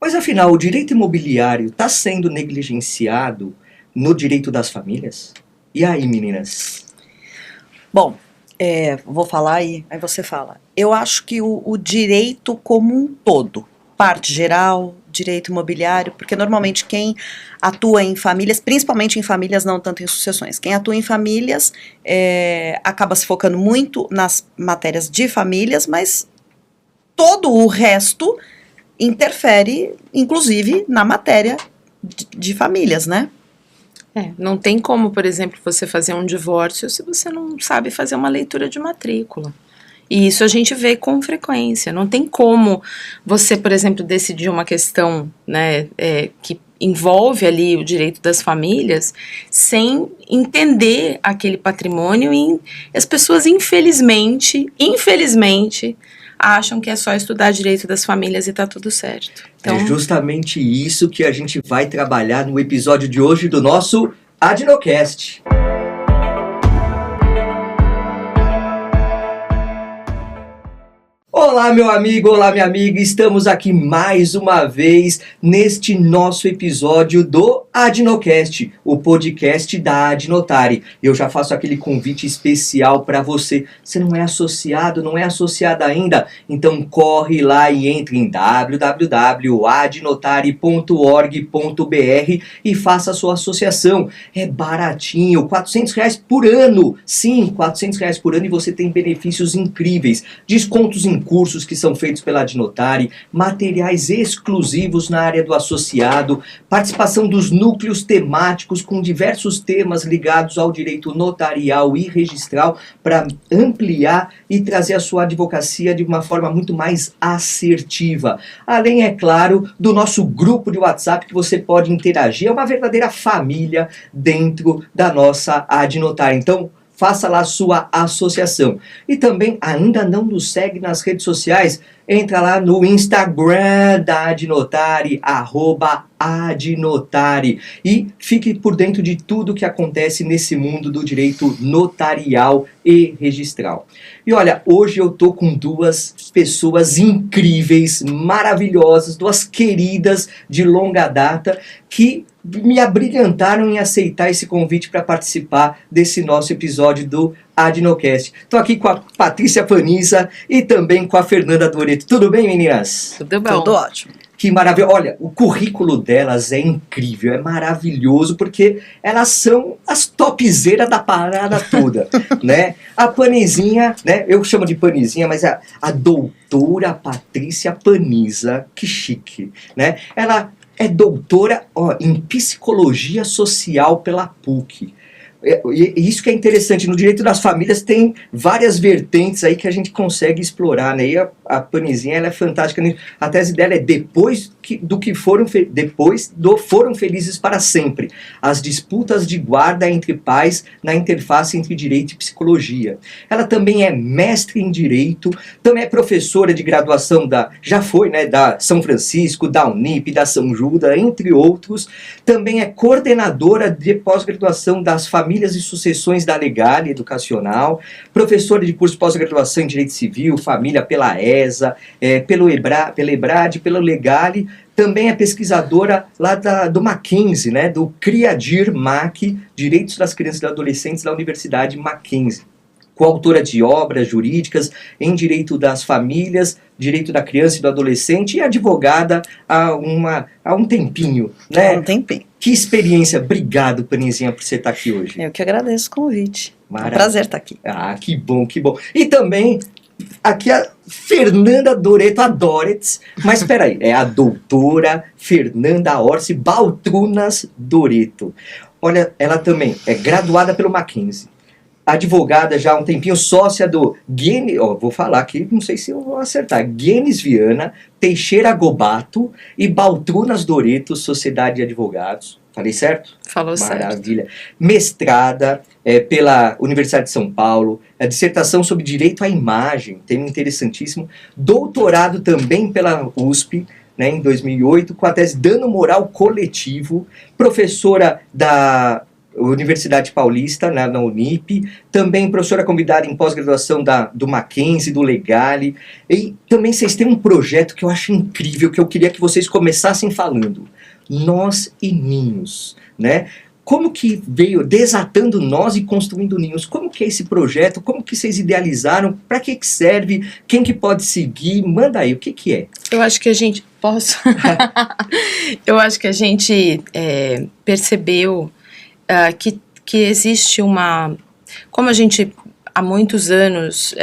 Mas afinal, o direito imobiliário está sendo negligenciado no direito das famílias? E aí, meninas? Bom, vou falar aí você fala. Eu acho que o direito como um todo, parte geral, direito imobiliário, porque normalmente quem atua em famílias, principalmente em famílias, não tanto em sucessões, quem atua em famílias acaba se focando muito nas matérias de famílias, mas todo o resto interfere, inclusive, na matéria de famílias, né? Não tem como, por exemplo, você fazer um divórcio se você não sabe fazer uma leitura de matrícula. E isso a gente vê com frequência. Não tem como você, por exemplo, decidir uma questão, né, que envolve ali o direito das famílias sem entender aquele patrimônio, e as pessoas, infelizmente, acham que é só estudar direito das famílias e tá tudo certo. Então, é justamente isso que a gente vai trabalhar no episódio de hoje do nosso Adnocast. Olá, meu amigo, olá, minha amiga, estamos aqui mais uma vez neste nosso episódio do Adnocast, o podcast da Adnotari. Eu já faço aquele convite especial para você. Você não é associado, não é associada ainda? Então corre lá e entre em www.adnotari.org.br e faça a sua associação. É baratinho, R$400 por ano. Sim, R$400 por ano, e você tem benefícios incríveis, descontos em cursos que são feitos pela Adnotari, materiais exclusivos na área do associado, participação dos núcleos temáticos com diversos temas ligados ao direito notarial e registral para ampliar e trazer a sua advocacia de uma forma muito mais assertiva. Além, é claro, do nosso grupo de WhatsApp que você pode interagir. É uma verdadeira família dentro da nossa Adnotari. Então, faça lá a sua associação. E também, ainda não nos segue nas redes sociais? Entra lá no Instagram da Adnotari, @Adnotari, e fique por dentro de tudo que acontece nesse mundo do direito notarial e registral. E olha, hoje eu tô com duas pessoas incríveis, maravilhosas, duas queridas de longa data que me abrilhantaram em aceitar esse convite para participar desse nosso episódio do Adnocast. Estou aqui com a Patrícia Paniza e também com a Fernanda Doreto. Tudo bem, meninas? Tudo bom. Tudo ótimo. Que maravilha. Olha, o currículo delas é incrível, é maravilhoso, porque elas são as topzeiras da parada toda, né? A Panizinha, né? Eu chamo de Panizinha, mas a doutora Patrícia Paniza, que chique, né? Ela é doutora em psicologia social pela PUC. E isso que é interessante, no direito das famílias tem várias vertentes aí que a gente consegue explorar, né? E a Panizinha, ela é fantástica. A tese dela é depois do foram felizes para sempre, as disputas de guarda entre pais na interface entre direito e psicologia. Ela também é mestre em direito, também é professora de graduação da São Francisco, da Unip, da São Judas, entre outros. Também é coordenadora de pós-graduação das famílias e sucessões da Legale Educacional, professora de curso de pós-graduação em Direito Civil, Família pela ESA, pela EBRAD, pela Legale. Também é pesquisadora lá do Mackenzie, né, do CRIADIR MAC, Direitos das Crianças e Adolescentes da Universidade Mackenzie. Coautora de obras jurídicas em direito das famílias, direito da criança e do adolescente, e advogada há um tempinho, né? Há um tempinho. Que experiência. Obrigado, Panizinha, por você estar aqui hoje. Eu que agradeço o convite. Maravilha. É um prazer estar aqui. Ah, que bom, que bom. E também aqui a Fernanda Doreto, a Dorets, mas espera aí, é a doutora Fernanda Orsi Baltrunas Doreto. Olha, ela também é graduada pelo Mackenzie, advogada já há um tempinho, sócia do vou falar aqui, não sei se eu vou acertar, Guenes Viana, Teixeira Gobato e Baltrunas Doreto, Sociedade de Advogados. Falei certo? Falou certo. Maravilha. Mestrada pela Universidade de São Paulo, dissertação sobre direito à imagem, tema interessantíssimo. Doutorado também pela USP, né, em 2008, com a tese Dano Moral Coletivo. Professora da Universidade Paulista, na Unip, também professora convidada em pós-graduação do Mackenzie, do Legale, e também vocês têm um projeto que eu acho incrível, que eu queria que vocês começassem falando, Nós e Ninhos, né? Como que veio Desatando Nós e Construindo Ninhos? Como que é esse projeto? Como que vocês idealizaram? Para que serve? Quem que pode seguir? Manda aí, o que é? Eu acho que a gente... Posso? Eu acho que a gente percebeu que existe uma... Como a gente há muitos anos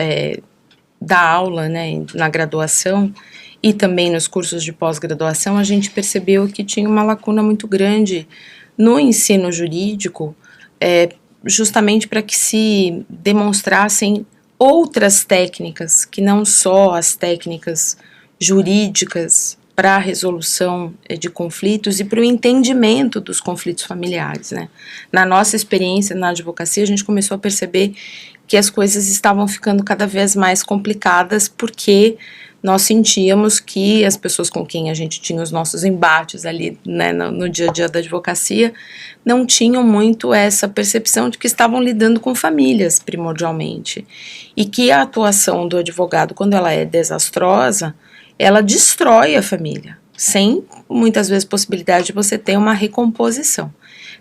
dá aula, né, na graduação e também nos cursos de pós-graduação, a gente percebeu que tinha uma lacuna muito grande no ensino jurídico, justamente para que se demonstrassem outras técnicas, que não só as técnicas jurídicas para a resolução de conflitos e para o entendimento dos conflitos familiares, né? Na nossa experiência na advocacia, a gente começou a perceber que as coisas estavam ficando cada vez mais complicadas porque nós sentíamos que as pessoas com quem a gente tinha os nossos embates ali, né, no dia a dia da advocacia, não tinham muito essa percepção de que estavam lidando com famílias, primordialmente. E que a atuação do advogado, quando ela é desastrosa, ela destrói a família, sem muitas vezes possibilidade de você ter uma recomposição.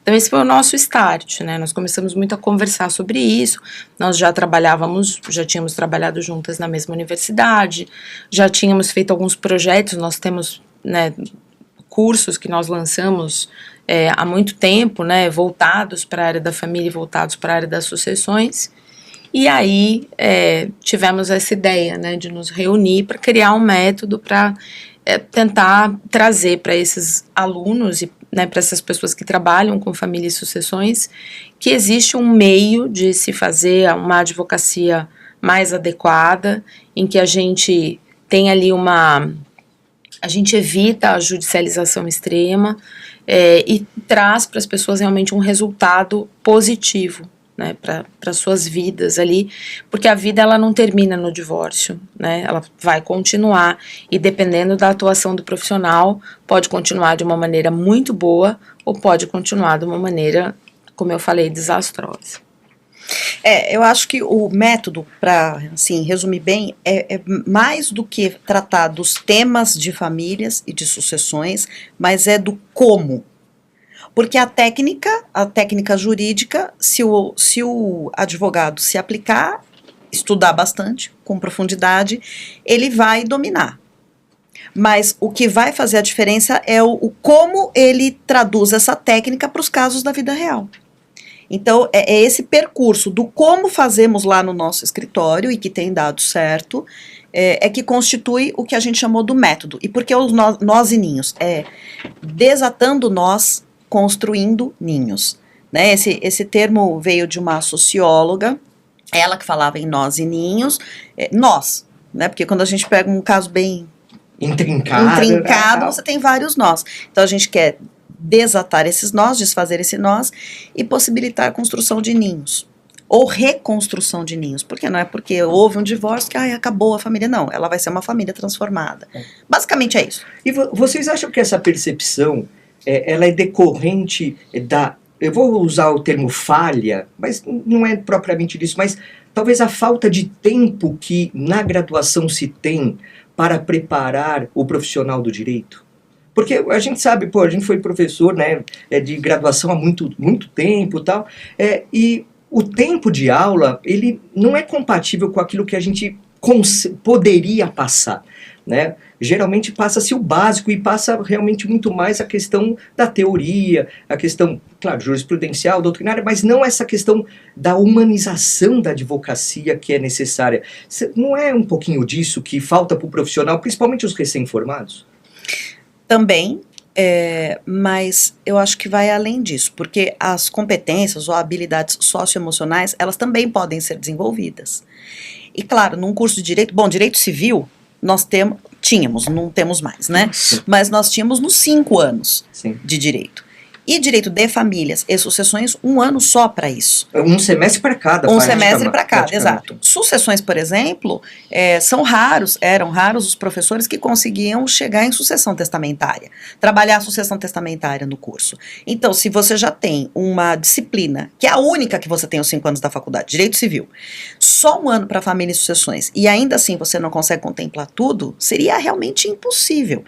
Então esse foi o nosso start, né? Nós começamos muito a conversar sobre isso, nós já tínhamos trabalhado juntas na mesma universidade, já tínhamos feito alguns projetos, nós temos, né, cursos que nós lançamos há muito tempo, né, voltados para a área da família e voltados para a área das sucessões, e aí tivemos essa ideia, né, de nos reunir para criar um método para tentar trazer para esses alunos e, né, para essas pessoas que trabalham com família e sucessões, que existe um meio de se fazer uma advocacia mais adequada, em que a gente tem ali a gente evita a judicialização extrema e traz para as pessoas realmente um resultado positivo, né, para suas vidas ali, porque a vida ela não termina no divórcio, né, ela vai continuar e dependendo da atuação do profissional, pode continuar de uma maneira muito boa ou pode continuar de uma maneira, como eu falei, desastrosa. Eu acho que o método, para assim, resumir bem, é mais do que tratar dos temas de famílias e de sucessões, mas é do como. Porque a técnica jurídica, se o advogado se aplicar, estudar bastante, com profundidade, ele vai dominar. Mas o que vai fazer a diferença é o como ele traduz essa técnica para os casos da vida real. Então, é esse percurso do como fazemos lá no nosso escritório, e que tem dado certo, que constitui o que a gente chamou do método. E por que os nós e ninhos? Desatando nós, construindo ninhos, né? Esse termo veio de uma socióloga, ela que falava em nós e ninhos, nós, né? Porque quando a gente pega um caso bem intrincado, você tem vários nós. Então a gente quer desatar esses nós, desfazer esse nós e possibilitar a construção de ninhos. Ou reconstrução de ninhos, porque não é porque houve um divórcio que acabou a família, não, ela vai ser uma família transformada. Basicamente é isso. E vocês acham que essa percepção ela é decorrente eu vou usar o termo falha, mas não é propriamente disso, mas talvez a falta de tempo que na graduação se tem para preparar o profissional do direito? Porque a gente sabe, a gente foi professor, né, de graduação há muito tempo e tal, e o tempo de aula, ele não é compatível com aquilo que a gente poderia passar, né? Geralmente passa-se o básico e passa realmente muito mais a questão da teoria, a questão, claro, jurisprudencial, doutrinária, mas não essa questão da humanização da advocacia que é necessária. Não é um pouquinho disso que falta para o profissional, principalmente os recém-formados? Também, mas eu acho que vai além disso, porque as competências ou habilidades socioemocionais, elas também podem ser desenvolvidas. E claro, num curso de direito, direito civil, nós tínhamos, não temos mais, né? Sim. Mas nós tínhamos nos 5 anos Sim. de direito. E direito de famílias e sucessões, 1 ano só para isso. Um semestre para cada. Um semestre para cada, praticamente. exato. Sucessões, por exemplo, eram raros os professores que conseguiam chegar em sucessão testamentária, trabalhar a sucessão testamentária no curso. Então, se você já tem uma disciplina, que é a única que você tem aos 5 anos da faculdade, Direito Civil, só 1 ano para família e sucessões, e ainda assim você não consegue contemplar tudo, seria realmente impossível.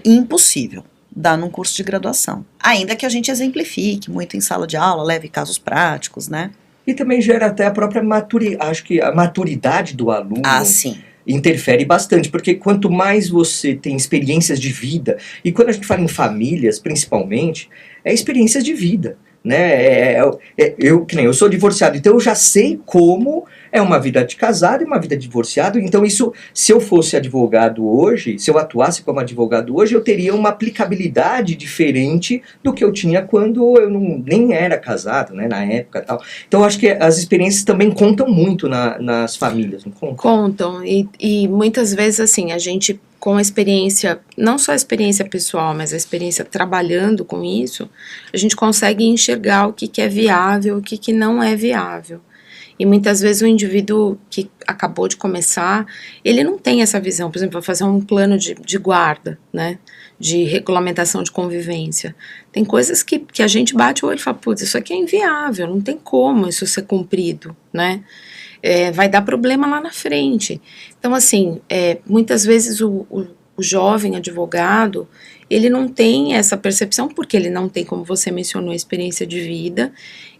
Impossível dar num curso de graduação. Ainda que a gente exemplifique muito em sala de aula, leve casos práticos, né? E também gera até a própria maturidade, acho que a maturidade do aluno Sim. interfere bastante, porque quanto mais você tem experiências de vida, e quando a gente fala em famílias, principalmente, é experiências de vida, né? Eu sou divorciado, então eu já sei como é uma vida de casado e uma vida de divorciado. Então isso, se eu fosse advogado hoje, se eu atuasse como advogado hoje, eu teria uma aplicabilidade diferente do que eu tinha quando eu nem era casado, né, na época e tal. Então eu acho que as experiências também contam muito nas famílias, não contam? Contam, e muitas vezes assim, a gente com a experiência, não só a experiência pessoal, mas a experiência trabalhando com isso, a gente consegue enxergar o que é viável, o que não é viável. E muitas vezes o indivíduo que acabou de começar, ele não tem essa visão, por exemplo, vai fazer um plano de guarda, né, de regulamentação de convivência. Tem coisas que a gente bate o olho e fala, putz, isso aqui é inviável, não tem como isso ser cumprido, né. Vai dar problema lá na frente. Então, assim, muitas vezes o jovem advogado, ele não tem essa percepção, porque ele não tem, como você mencionou, a experiência de vida,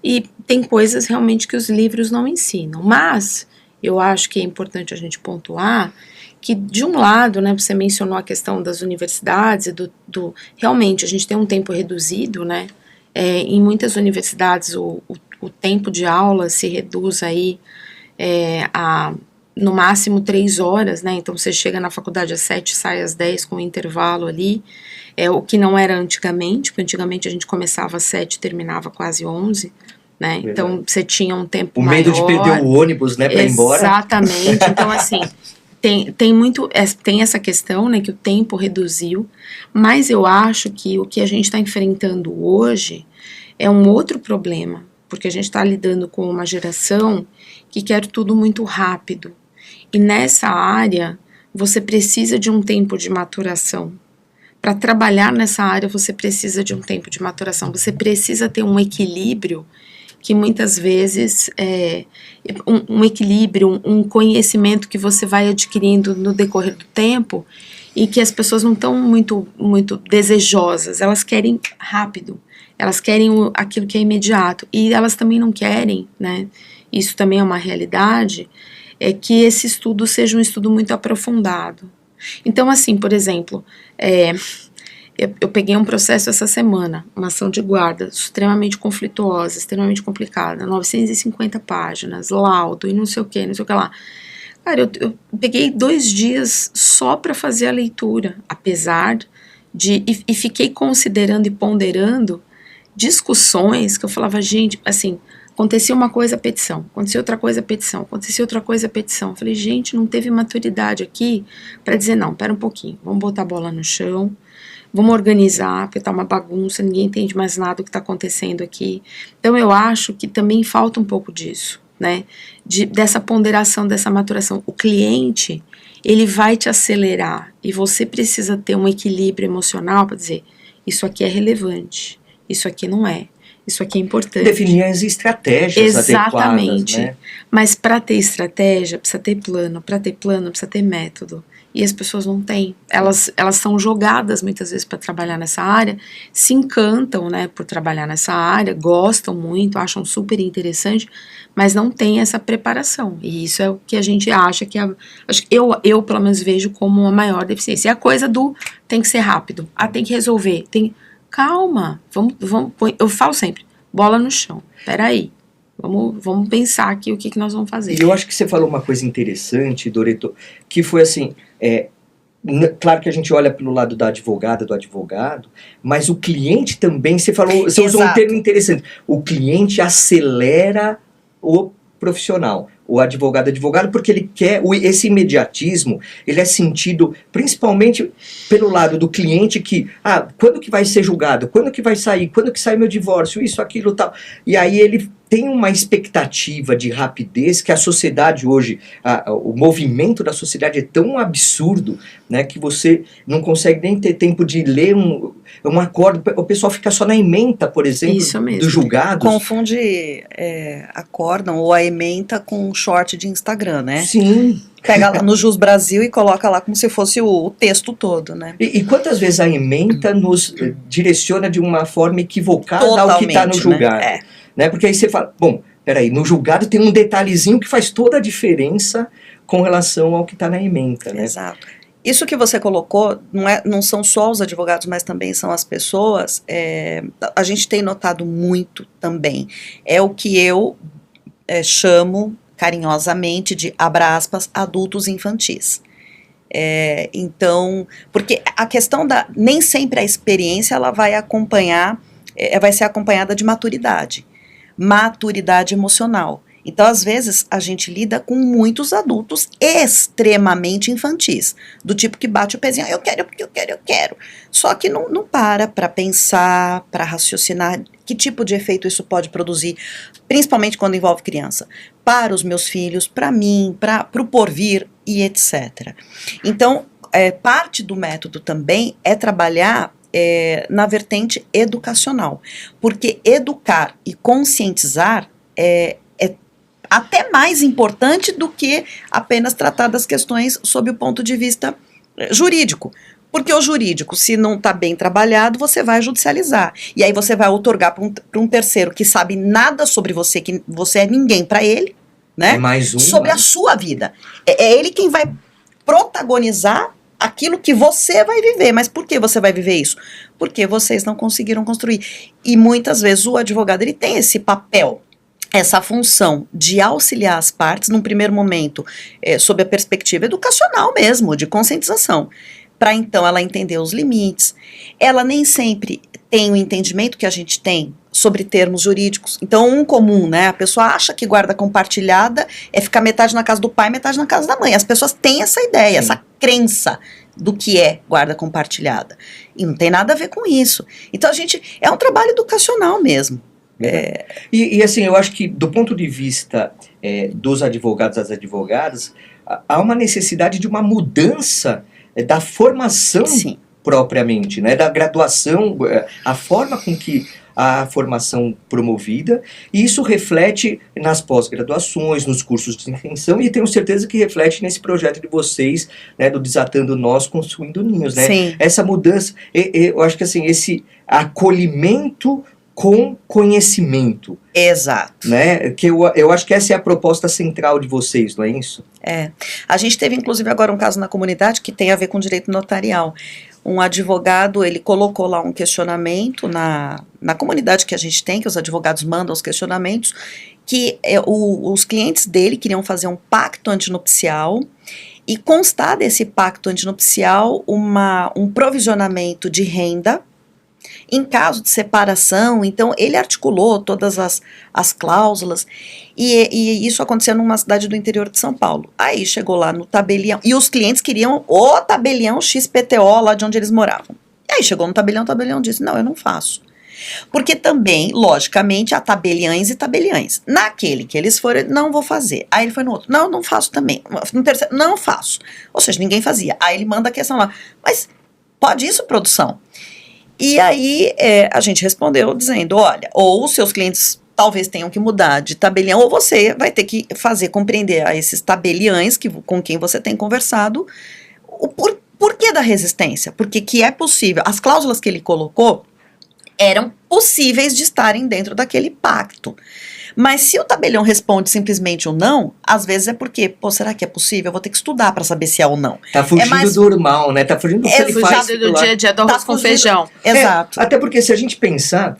e tem coisas realmente que os livros não ensinam. Mas, eu acho que é importante a gente pontuar que, de um lado, né, você mencionou a questão das universidades, e realmente, a gente tem um tempo reduzido, né, em muitas universidades o tempo de aula se reduz aí a no máximo 3 horas, né, então você chega na faculdade às 7, sai às 10 com um intervalo ali, o que não era antigamente, porque antigamente a gente começava às 7 e terminava quase 11, né, verdade. Então você tinha um tempo maior. O medo de perder o ônibus, né, para ir embora. Exatamente, então assim, tem essa questão, né, que o tempo reduziu, mas eu acho que o que a gente está enfrentando hoje é um outro problema, porque a gente está lidando com uma geração que quer tudo muito rápido. E nessa área, você precisa de um tempo de maturação. Para trabalhar nessa área, você precisa de um tempo de maturação. Você precisa ter um equilíbrio que muitas vezes um equilíbrio, um conhecimento que você vai adquirindo no decorrer do tempo e que as pessoas não estão muito, muito desejosas. Elas querem rápido. Elas querem aquilo que é imediato. E elas também não querem, né? Isso também é uma realidade, que esse estudo seja um estudo muito aprofundado. Então, assim, por exemplo, eu peguei um processo essa semana, uma ação de guarda extremamente conflituosa, extremamente complicada, 950 páginas, laudo e não sei o que lá. Cara, eu peguei 2 dias só para fazer a leitura, apesar de... E fiquei considerando e ponderando discussões que eu falava, gente, assim... Acontecia uma coisa, petição. Acontecia outra coisa, petição. Acontecia outra coisa, petição. Eu falei, gente, não teve maturidade aqui para dizer, não, pera um pouquinho, vamos botar a bola no chão, vamos organizar, porque tá uma bagunça, ninguém entende mais nada do que tá acontecendo aqui. Então, eu acho que também falta um pouco disso, né? Dessa ponderação, dessa maturação. O cliente, ele vai te acelerar e você precisa ter um equilíbrio emocional para dizer, isso aqui é relevante, isso aqui não é. Isso aqui é importante. Definir as estratégias exatamente, adequadas, né? Mas para ter estratégia, precisa ter plano. Para ter plano, precisa ter método. E as pessoas não têm. Elas são jogadas muitas vezes para trabalhar nessa área, se encantam, né, por trabalhar nessa área, gostam muito, acham super interessante, mas não têm essa preparação. E isso é o que a gente acha que eu pelo menos vejo como uma maior deficiência. É a coisa do tem que ser rápido, tem que resolver, calma, vamos, eu falo sempre, bola no chão, peraí, vamos pensar aqui o que nós vamos fazer. E eu acho que você falou uma coisa interessante, Doreto, que foi assim, claro que a gente olha pelo lado da advogada, do advogado, mas o cliente também, você usou um termo interessante, o cliente acelera o profissional. o advogado, porque ele quer, esse imediatismo, ele é sentido principalmente pelo lado do cliente que, quando que vai ser julgado, quando que vai sair, quando que sai meu divórcio, isso, aquilo, tal. E aí ele tem uma expectativa de rapidez que a sociedade hoje, o movimento da sociedade é tão absurdo, né, que você não consegue nem ter tempo de ler um acordo. O pessoal fica só na ementa, por exemplo, dos julgados. Confunde acórdão ou a ementa com um short de Instagram, né? Sim. Pega lá no Jus Brasil e coloca lá como se fosse o texto todo, né? E quantas vezes a ementa nos direciona de uma forma equivocada Totalmente, ao que está no julgado? Né? Porque aí você fala, bom, peraí, no julgado tem um detalhezinho que faz toda a diferença com relação ao que está na ementa, né? Exato. Isso que você colocou não são só os advogados, mas também são as pessoas. A gente tem notado muito também. É o que eu chamo carinhosamente de, abre aspas, adultos infantis. Então, porque a questão nem sempre a experiência ela vai ser acompanhada de maturidade emocional. Então, às vezes, a gente lida com muitos adultos extremamente infantis, do tipo que bate o pezinho, eu quero, porque eu quero. Só que não para pensar, para raciocinar que tipo de efeito isso pode produzir, principalmente quando envolve criança, para os meus filhos, para mim, para o porvir e etc. Então, parte do método também é trabalhar na vertente educacional, porque educar e conscientizar é até mais importante do que apenas tratar das questões sob o ponto de vista jurídico. Porque o jurídico, se não está bem trabalhado, você vai judicializar. E aí você vai outorgar para um terceiro que sabe nada sobre você, que você é ninguém para ele, né? Mais um, sobre a sua vida. É ele quem vai protagonizar aquilo que você vai viver. Mas por que você vai viver isso? Porque vocês não conseguiram construir. E muitas vezes o advogado ele tem esse papel, essa função de auxiliar as partes, num primeiro momento, sob a perspectiva educacional mesmo, de conscientização, para então ela entender os limites. Ela nem sempre tem o entendimento que a gente tem sobre termos jurídicos. Então, um comum, né? A pessoa acha que guarda compartilhada é ficar metade na casa do pai, metade na casa da mãe. As pessoas têm essa ideia, essa crença do que é guarda compartilhada. E não tem nada a ver com isso. Então, é um trabalho educacional mesmo. E assim, eu acho que do ponto de vista dos advogados, das advogadas, há uma necessidade de uma mudança da formação Sim. propriamente, né, da graduação, a forma com que a formação promovida, e isso reflete nas pós-graduações, nos cursos de extensão, e tenho certeza que reflete nesse projeto de vocês, né, do Desatando Nós, Construindo Ninhos, né? Sim. Essa mudança, eu acho que assim, esse acolhimento com conhecimento. Exato. Né? Que eu acho que essa é a proposta central de vocês, não é isso? A gente teve, inclusive, agora um caso na comunidade que tem a ver com direito notarial. Um advogado, ele colocou lá um questionamento na comunidade que a gente tem, que os advogados mandam os questionamentos, que os clientes dele queriam fazer um pacto antinupcial e constar desse pacto antinupcial um provisionamento de renda em caso de separação. Então ele articulou todas as cláusulas e isso aconteceu numa cidade do interior de São Paulo. Aí chegou lá no tabelião e os clientes queriam o tabelião XPTO lá de onde eles moravam. E aí chegou no tabelião, o tabelião disse, não, eu não faço. Porque também, logicamente, há tabeliães e tabeliães. Naquele que eles foram, não vou fazer. Aí ele foi no outro, não faço também. No terceiro, não faço. Ou seja, ninguém fazia. Aí ele manda a questão lá, mas pode isso, produção? E aí a gente respondeu dizendo, olha, ou os seus clientes talvez tenham que mudar de tabelião, ou você vai ter que fazer compreender a esses tabeliães com quem você tem conversado o porquê da resistência, porque que é possível. As cláusulas que ele colocou eram possíveis de estarem dentro daquele pacto. Mas se o tabelião responde simplesmente um não, às vezes é porque, será que é possível? Eu vou ter que estudar para saber se é ou não. Tá fugindo do normal, né? Tá fugindo do que ele faz. Do dia a dia do arroz com feijão. Exato. Até porque se a gente pensar,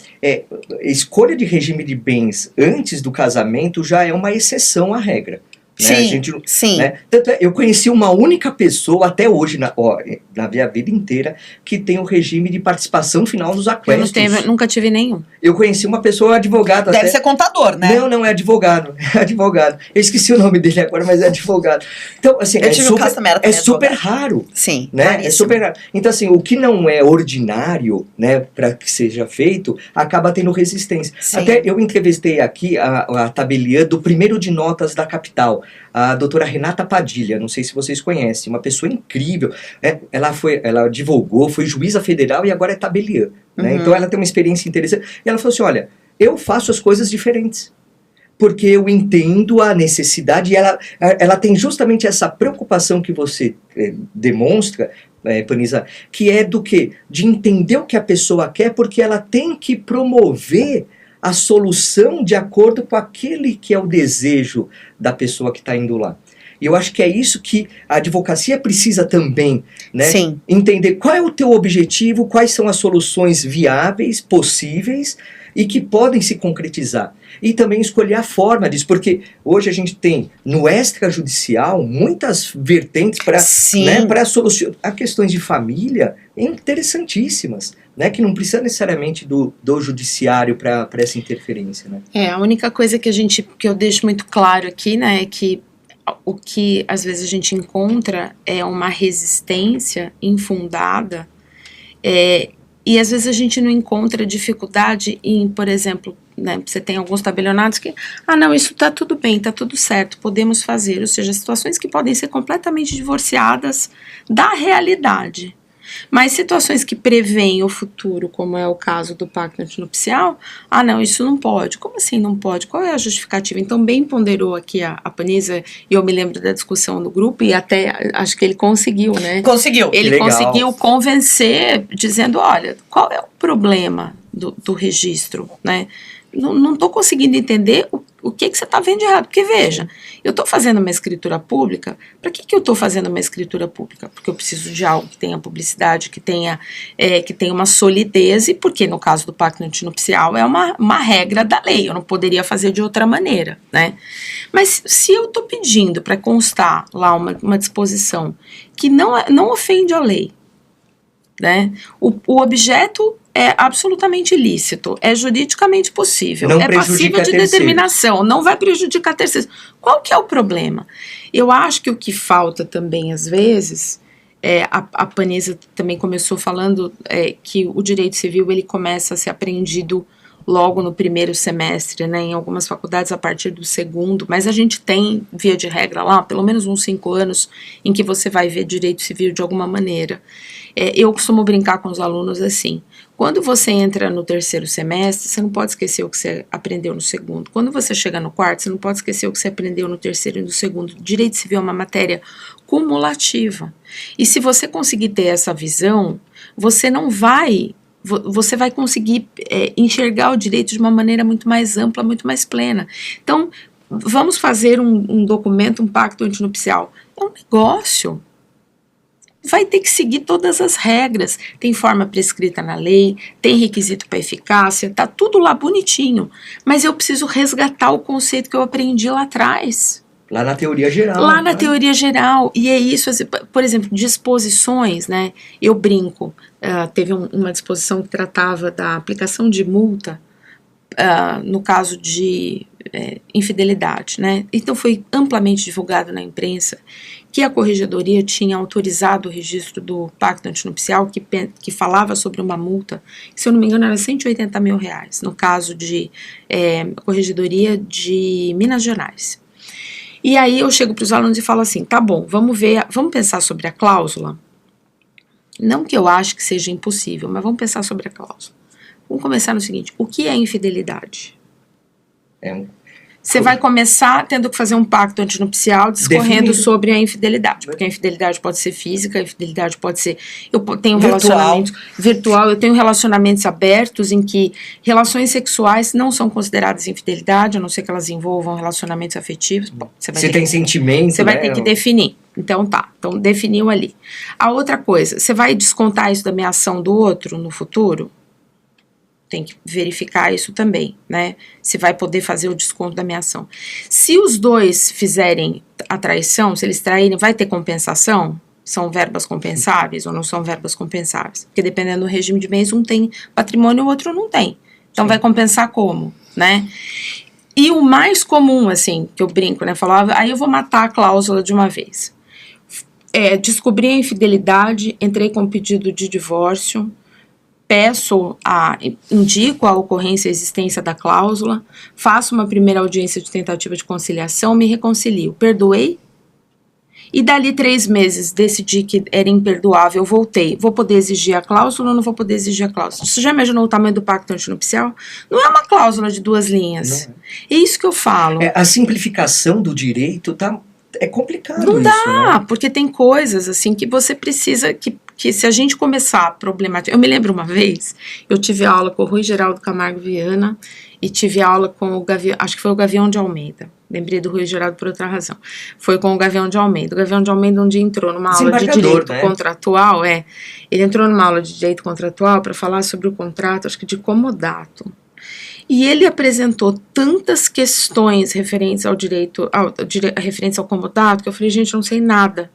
escolha de regime de bens antes do casamento já é uma exceção à regra. Né? A Sim, gente, sim. né? Tanto é, eu conheci uma única pessoa até hoje, na minha vida inteira, que tem o regime de participação final dos Eu aquestos. nunca tive nenhum. Eu conheci uma pessoa, advogado Deve até. ser contador, né? Não, é advogado. É advogado. Eu esqueci o nome dele agora, mas é advogado. Então, assim, Eu tive um caso também, era também super advogado. raro. Sim, Né? raríssimo. É super raro. Então, assim, o que não é ordinário, né, para que seja feito, acaba tendo resistência. Sim. Até eu entrevistei aqui a tabeliã do primeiro de notas da capital, a doutora Renata Padilha, não sei se vocês conhecem, uma pessoa incrível. Né? Ela advogou, foi juíza federal e agora é tabeliã. Né? Uhum. Então, ela tem uma experiência interessante. E ela falou assim, olha, eu faço as coisas diferentes. Porque eu entendo a necessidade e ela tem justamente essa preocupação que você demonstra, Panizza, que é do quê? De entender o que a pessoa quer, porque ela tem que promover a solução de acordo com aquele que é o desejo da pessoa que está indo lá. E eu acho que é isso que a advocacia precisa também, né? Sim. Entender qual é o teu objetivo, quais são as soluções viáveis, possíveis e que podem se concretizar. E também escolher a forma disso, porque hoje a gente tem no extrajudicial muitas vertentes para solucionar questões de família interessantíssimas, né, que não precisa necessariamente do judiciário para essa interferência. Né? A única coisa que eu deixo muito claro aqui, né, é que o que às vezes a gente encontra é uma resistência infundada, e às vezes a gente não encontra dificuldade em, por exemplo, né, você tem alguns tabelionados que, não, isso tá tudo bem, tá tudo certo, podemos fazer, ou seja, situações que podem ser completamente divorciadas da realidade. Mas situações que preveem o futuro, como é o caso do pacto antinupcial, não, isso não pode. Como assim não pode? Qual é a justificativa? Então, bem ponderou aqui a Panizza, e eu me lembro da discussão no grupo, e até acho que ele conseguiu, né? Conseguiu. Ele conseguiu convencer, dizendo, olha, qual é o problema do registro, né? Não estou conseguindo entender o que você está vendo de errado. Porque, veja, eu estou fazendo uma escritura pública. Para que eu estou fazendo uma escritura pública? Porque eu preciso de algo que tenha publicidade, que tenha uma solidez, e porque, no caso do pacto antinupcial, é uma regra da lei. Eu não poderia fazer de outra maneira, né? Mas se eu estou pedindo para constar lá uma disposição que não ofende a lei, né? O objeto é absolutamente ilícito, é juridicamente possível, não é passível de determinação, não vai prejudicar terceiros. Qual que é o problema? Eu acho que o que falta também, às vezes, a Panizza também começou falando que o direito civil ele começa a ser aprendido logo no primeiro semestre, né, em algumas faculdades a partir do segundo, mas a gente tem, via de regra lá, pelo menos uns 5 anos em que você vai ver direito civil de alguma maneira. Eu costumo brincar com os alunos assim, quando você entra no terceiro semestre, você não pode esquecer o que você aprendeu no segundo. Quando você chega no quarto, você não pode esquecer o que você aprendeu no terceiro e no segundo. Direito civil é uma matéria cumulativa. E se você conseguir ter essa visão, você vai conseguir enxergar o direito de uma maneira muito mais ampla, muito mais plena. Então, vamos fazer um documento, um pacto antinupcial. É um negócio. Vai ter que seguir todas as regras, tem forma prescrita na lei, tem requisito para eficácia, tá tudo lá bonitinho, mas eu preciso resgatar o conceito que eu aprendi lá atrás. Lá na teoria geral. Lá na teoria geral, e é isso, assim, por exemplo, disposições, né, eu brinco, teve uma disposição que tratava da aplicação de multa, no caso de infidelidade, né, então foi amplamente divulgado na imprensa, que a corregedoria tinha autorizado o registro do pacto antinupcial, que falava sobre uma multa, que, se eu não me engano, era R$180 mil, no caso de corregedoria de Minas Gerais. E aí eu chego para os alunos e falo assim, tá bom, vamos pensar sobre a cláusula? Não que eu ache que seja impossível, mas vamos pensar sobre a cláusula. Vamos começar no seguinte, o que é infidelidade? Você vai começar tendo que fazer um pacto antinupcial discorrendo sobre a infidelidade, porque a infidelidade pode ser física, a infidelidade pode ser... Eu tenho relacionamentos virtual, eu tenho relacionamentos abertos em que relações sexuais não são consideradas infidelidade, a não ser que elas envolvam relacionamentos afetivos. Você tem sentimento, você vai ter que definir. Então então definiu ali. A outra coisa, você vai descontar isso da minha ação do outro no futuro? tem que verificar isso também, né? Se vai poder fazer o desconto da minha ação. Se os dois fizerem a traição, se eles traírem, vai ter compensação? São verbas compensáveis ou não são verbas compensáveis? Porque dependendo do regime de bens, um tem patrimônio e o outro não tem. Então vai compensar como, né? E o mais comum, assim, que eu brinco, né? Falava, aí eu vou matar a cláusula de uma vez. Descobri a infidelidade, entrei com pedido de divórcio, indico a ocorrência e a existência da cláusula, faço uma primeira audiência de tentativa de conciliação, me reconcilio, perdoei, e dali 3 meses decidi que era imperdoável, voltei. Vou poder exigir a cláusula ou não vou poder exigir a cláusula? Você já imaginou o tamanho do pacto antinupcial? Não é uma cláusula de 2 linhas. É isso que eu falo. A simplificação do direito é complicado. Não isso, dá, né? porque tem coisas assim que você precisa, que se a gente começar a problematizar... Eu me lembro uma vez, eu tive aula com o Rui Geraldo Camargo Viana e tive aula com o Gavião, acho que foi o Gavião de Almeida. Lembrei do Rui Geraldo por outra razão. Foi com o Gavião de Almeida. O Gavião de Almeida um dia entrou numa aula de direito, né, contratual. Ele entrou numa aula de direito contratual para falar sobre o contrato, acho que de comodato. E ele apresentou tantas questões referentes ao direito, referentes ao comodato, que eu falei, gente, eu não sei nada.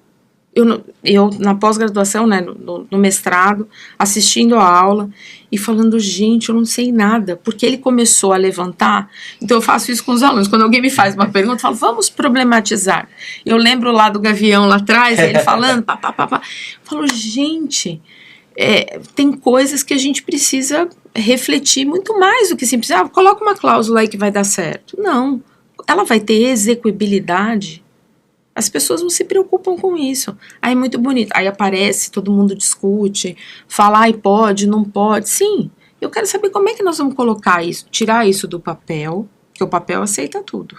Eu na pós-graduação, né, no mestrado, assistindo a aula e falando, gente, eu não sei nada, porque ele começou a levantar. Então eu faço isso com os alunos, quando alguém me faz uma pergunta, eu falo, vamos problematizar. Eu lembro lá do Gavião lá atrás, ele falando, eu falo, gente, tem coisas que a gente precisa refletir muito mais do que simples, coloca uma cláusula aí que vai dar certo. Não, ela vai ter execuibilidade. As pessoas não se preocupam com isso. Aí é muito bonito. Aí aparece, todo mundo discute, fala, pode, não pode. Sim, eu quero saber como é que nós vamos colocar isso, tirar isso do papel, que o papel aceita tudo,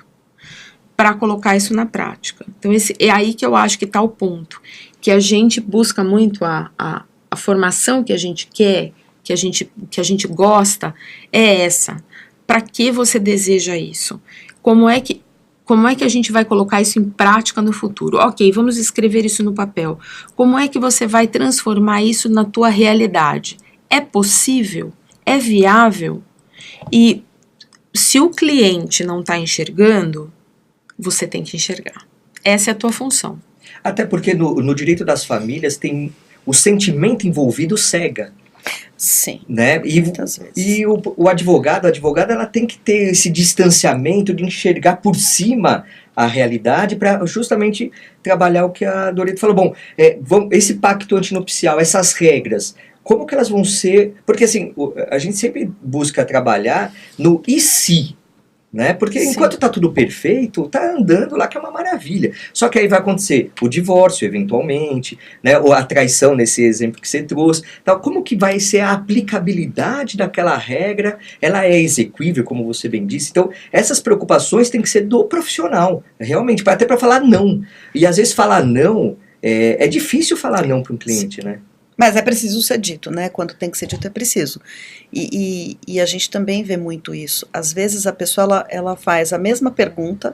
para colocar isso na prática. Então é aí que eu acho que está o ponto. Que a gente busca muito a formação que a gente quer, que a gente gosta, é essa. Para que você deseja isso? Como é que a gente vai colocar isso em prática no futuro? Ok, vamos escrever isso no papel. Como é que você vai transformar isso na tua realidade? É possível? É viável? E se o cliente não está enxergando, você tem que enxergar. Essa é a tua função. Até porque no direito das famílias tem o sentimento envolvido cega. Sim, né? E o advogado, a advogada, ela tem que ter esse distanciamento de enxergar por cima a realidade para justamente trabalhar o que a Dorito falou. Bom, esse pacto antinupcial, essas regras, como que elas vão ser? Porque assim, a gente sempre busca trabalhar no e se, né? Porque enquanto tá tudo perfeito, tá andando lá que é uma maravilha. Só que aí vai acontecer o divórcio, eventualmente, né? Ou a traição, nesse exemplo que você trouxe. Então, como que vai ser a aplicabilidade daquela regra? Ela é exequível, como você bem disse. Então, essas preocupações têm que ser do profissional, realmente, até para falar não. E às vezes falar não, é difícil falar não para um cliente, né? Mas é preciso ser dito, né? Quando tem que ser dito é preciso. E a gente também vê muito isso. Às vezes a pessoa ela faz a mesma pergunta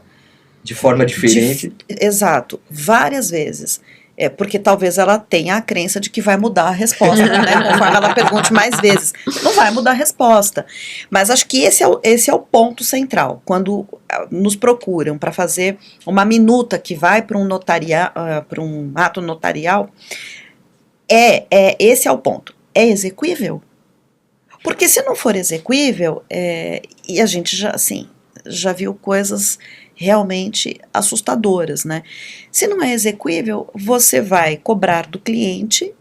de forma diferente. Exato, várias vezes. Porque talvez ela tenha a crença de que vai mudar a resposta, né? Conforme ela pergunte mais vezes. Não vai mudar a resposta. Mas acho que esse é o ponto central. Quando nos procuram para fazer uma minuta que vai para um ato notarial, esse é o ponto. É exequível? Porque se não for exequível, e a gente já viu coisas realmente assustadoras, né? Se não é exequível, você vai cobrar do cliente,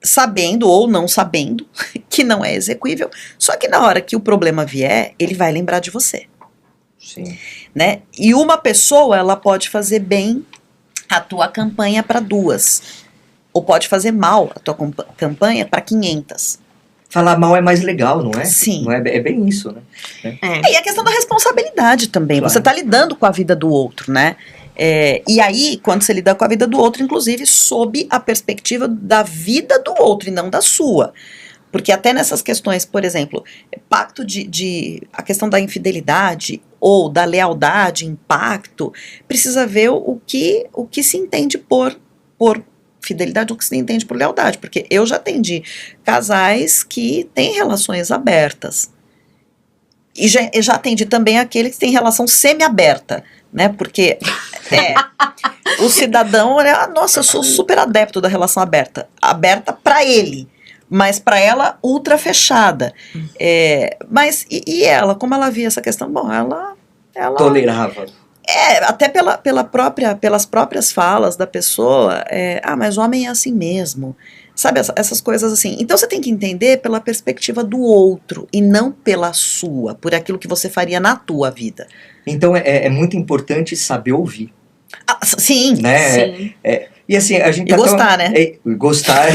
sabendo ou não sabendo que não é exequível, só que na hora que o problema vier, ele vai lembrar de você. Sim. Né? E uma pessoa, ela pode fazer bem a tua campanha para 2. Ou pode fazer mal a tua campanha para 500. Falar mal é mais legal, não é? Sim. Não é bem isso, né? E a questão da responsabilidade também. Claro. Você está lidando com a vida do outro, né? E aí, quando você lida com a vida do outro, inclusive, sob a perspectiva da vida do outro e não da sua. Porque até nessas questões, por exemplo, pacto a questão da infidelidade ou da lealdade em pacto, precisa ver o que se entende por fidelidade, o que se entende por lealdade, porque eu já atendi casais que têm relações abertas. E já atendi também aquele que tem relação semi-aberta, né? Porque o cidadão, nossa, eu sou super adepto da relação aberta. Aberta para ele, mas para ela ultra fechada. Mas e ela, como ela via essa questão? Bom, ela Tolerava. até pelas próprias falas da pessoa, mas o homem é assim mesmo. Sabe, essas coisas assim. Então você tem que entender pela perspectiva do outro e não pela sua, por aquilo que você faria na tua vida. Então é muito importante saber ouvir. Sim. Né? Sim. E assim, a gente E gostar, né? Gostar,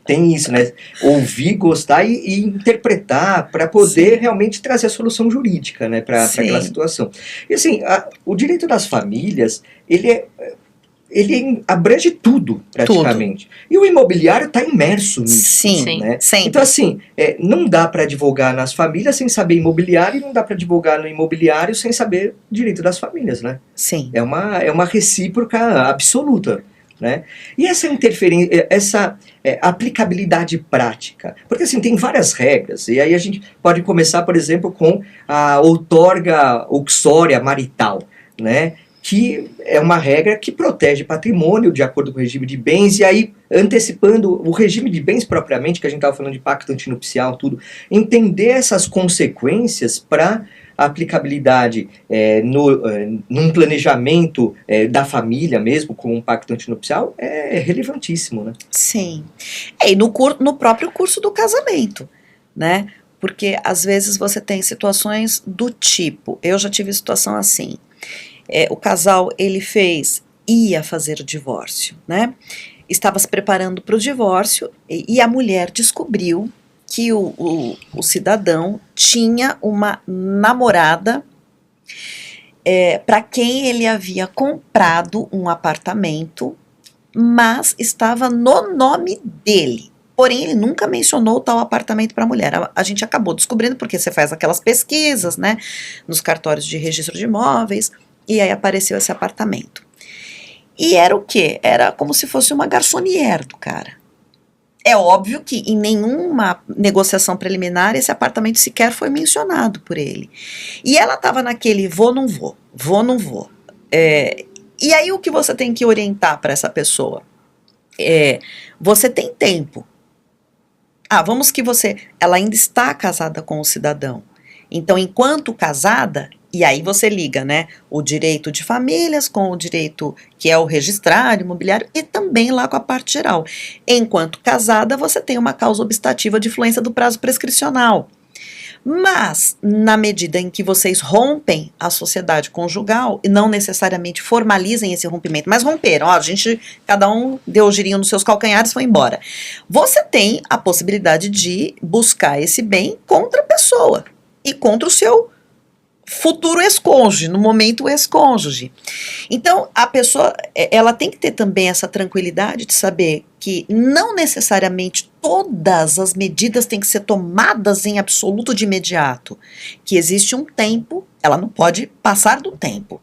tem isso, né? Ouvir, gostar e interpretar para poder realmente trazer a solução jurídica, né? Para aquela situação. E assim, o direito das famílias, ele abrange tudo, praticamente. E o imobiliário está imerso nisso. Sim, né? sempre. Então, assim, não dá para advogar nas famílias sem saber imobiliário, e não dá para advogar no imobiliário sem saber direito das famílias, né? Sim. É uma recíproca absoluta. Né? E essa interferência, essa aplicabilidade prática, porque assim, tem várias regras, e aí a gente pode começar, por exemplo, com a outorga uxória marital, né? Que é uma regra que protege patrimônio de acordo com o regime de bens, e aí, antecipando o regime de bens propriamente, que a gente estava falando de pacto antinupcial, tudo, entender essas consequências para a aplicabilidade num planejamento da família mesmo, como um pacto antinupcial, é relevantíssimo, né? Sim. E no próprio curso do casamento, né? Porque às vezes você tem situações do tipo, eu já tive situação assim, o casal ia fazer o divórcio, né? Estava se preparando para o divórcio e a mulher descobriu que o cidadão tinha uma namorada para quem ele havia comprado um apartamento, mas estava no nome dele. Porém, ele nunca mencionou tal apartamento para a mulher. A gente acabou descobrindo porque você faz aquelas pesquisas, né, nos cartórios de registro de imóveis, e aí apareceu esse apartamento. E era o quê? Era como se fosse uma garçonière do cara. É óbvio que em nenhuma negociação preliminar esse apartamento sequer foi mencionado por ele. E ela estava naquele vou, não vou, vou, não vou. E aí o que você tem que orientar para essa pessoa? Você tem tempo. Vamos que ela ainda está casada com o cidadão. Então, enquanto casada, e aí você liga, né, o direito de famílias com o direito que é o registrário, imobiliário, e também lá com a parte geral. Enquanto casada, você tem uma causa obstativa de fluência do prazo prescricional. Mas, na medida em que vocês rompem a sociedade conjugal, e não necessariamente formalizem esse rompimento, mas romperam, cada um deu o girinho nos seus calcanhares e foi embora. Você tem a possibilidade de buscar esse bem contra a pessoa e contra o seu futuro ex-cônjuge, no momento ex-cônjuge. Então, a pessoa, ela tem que ter também essa tranquilidade de saber que não necessariamente todas as medidas têm que ser tomadas em absoluto de imediato, que existe um tempo, ela não pode passar do tempo,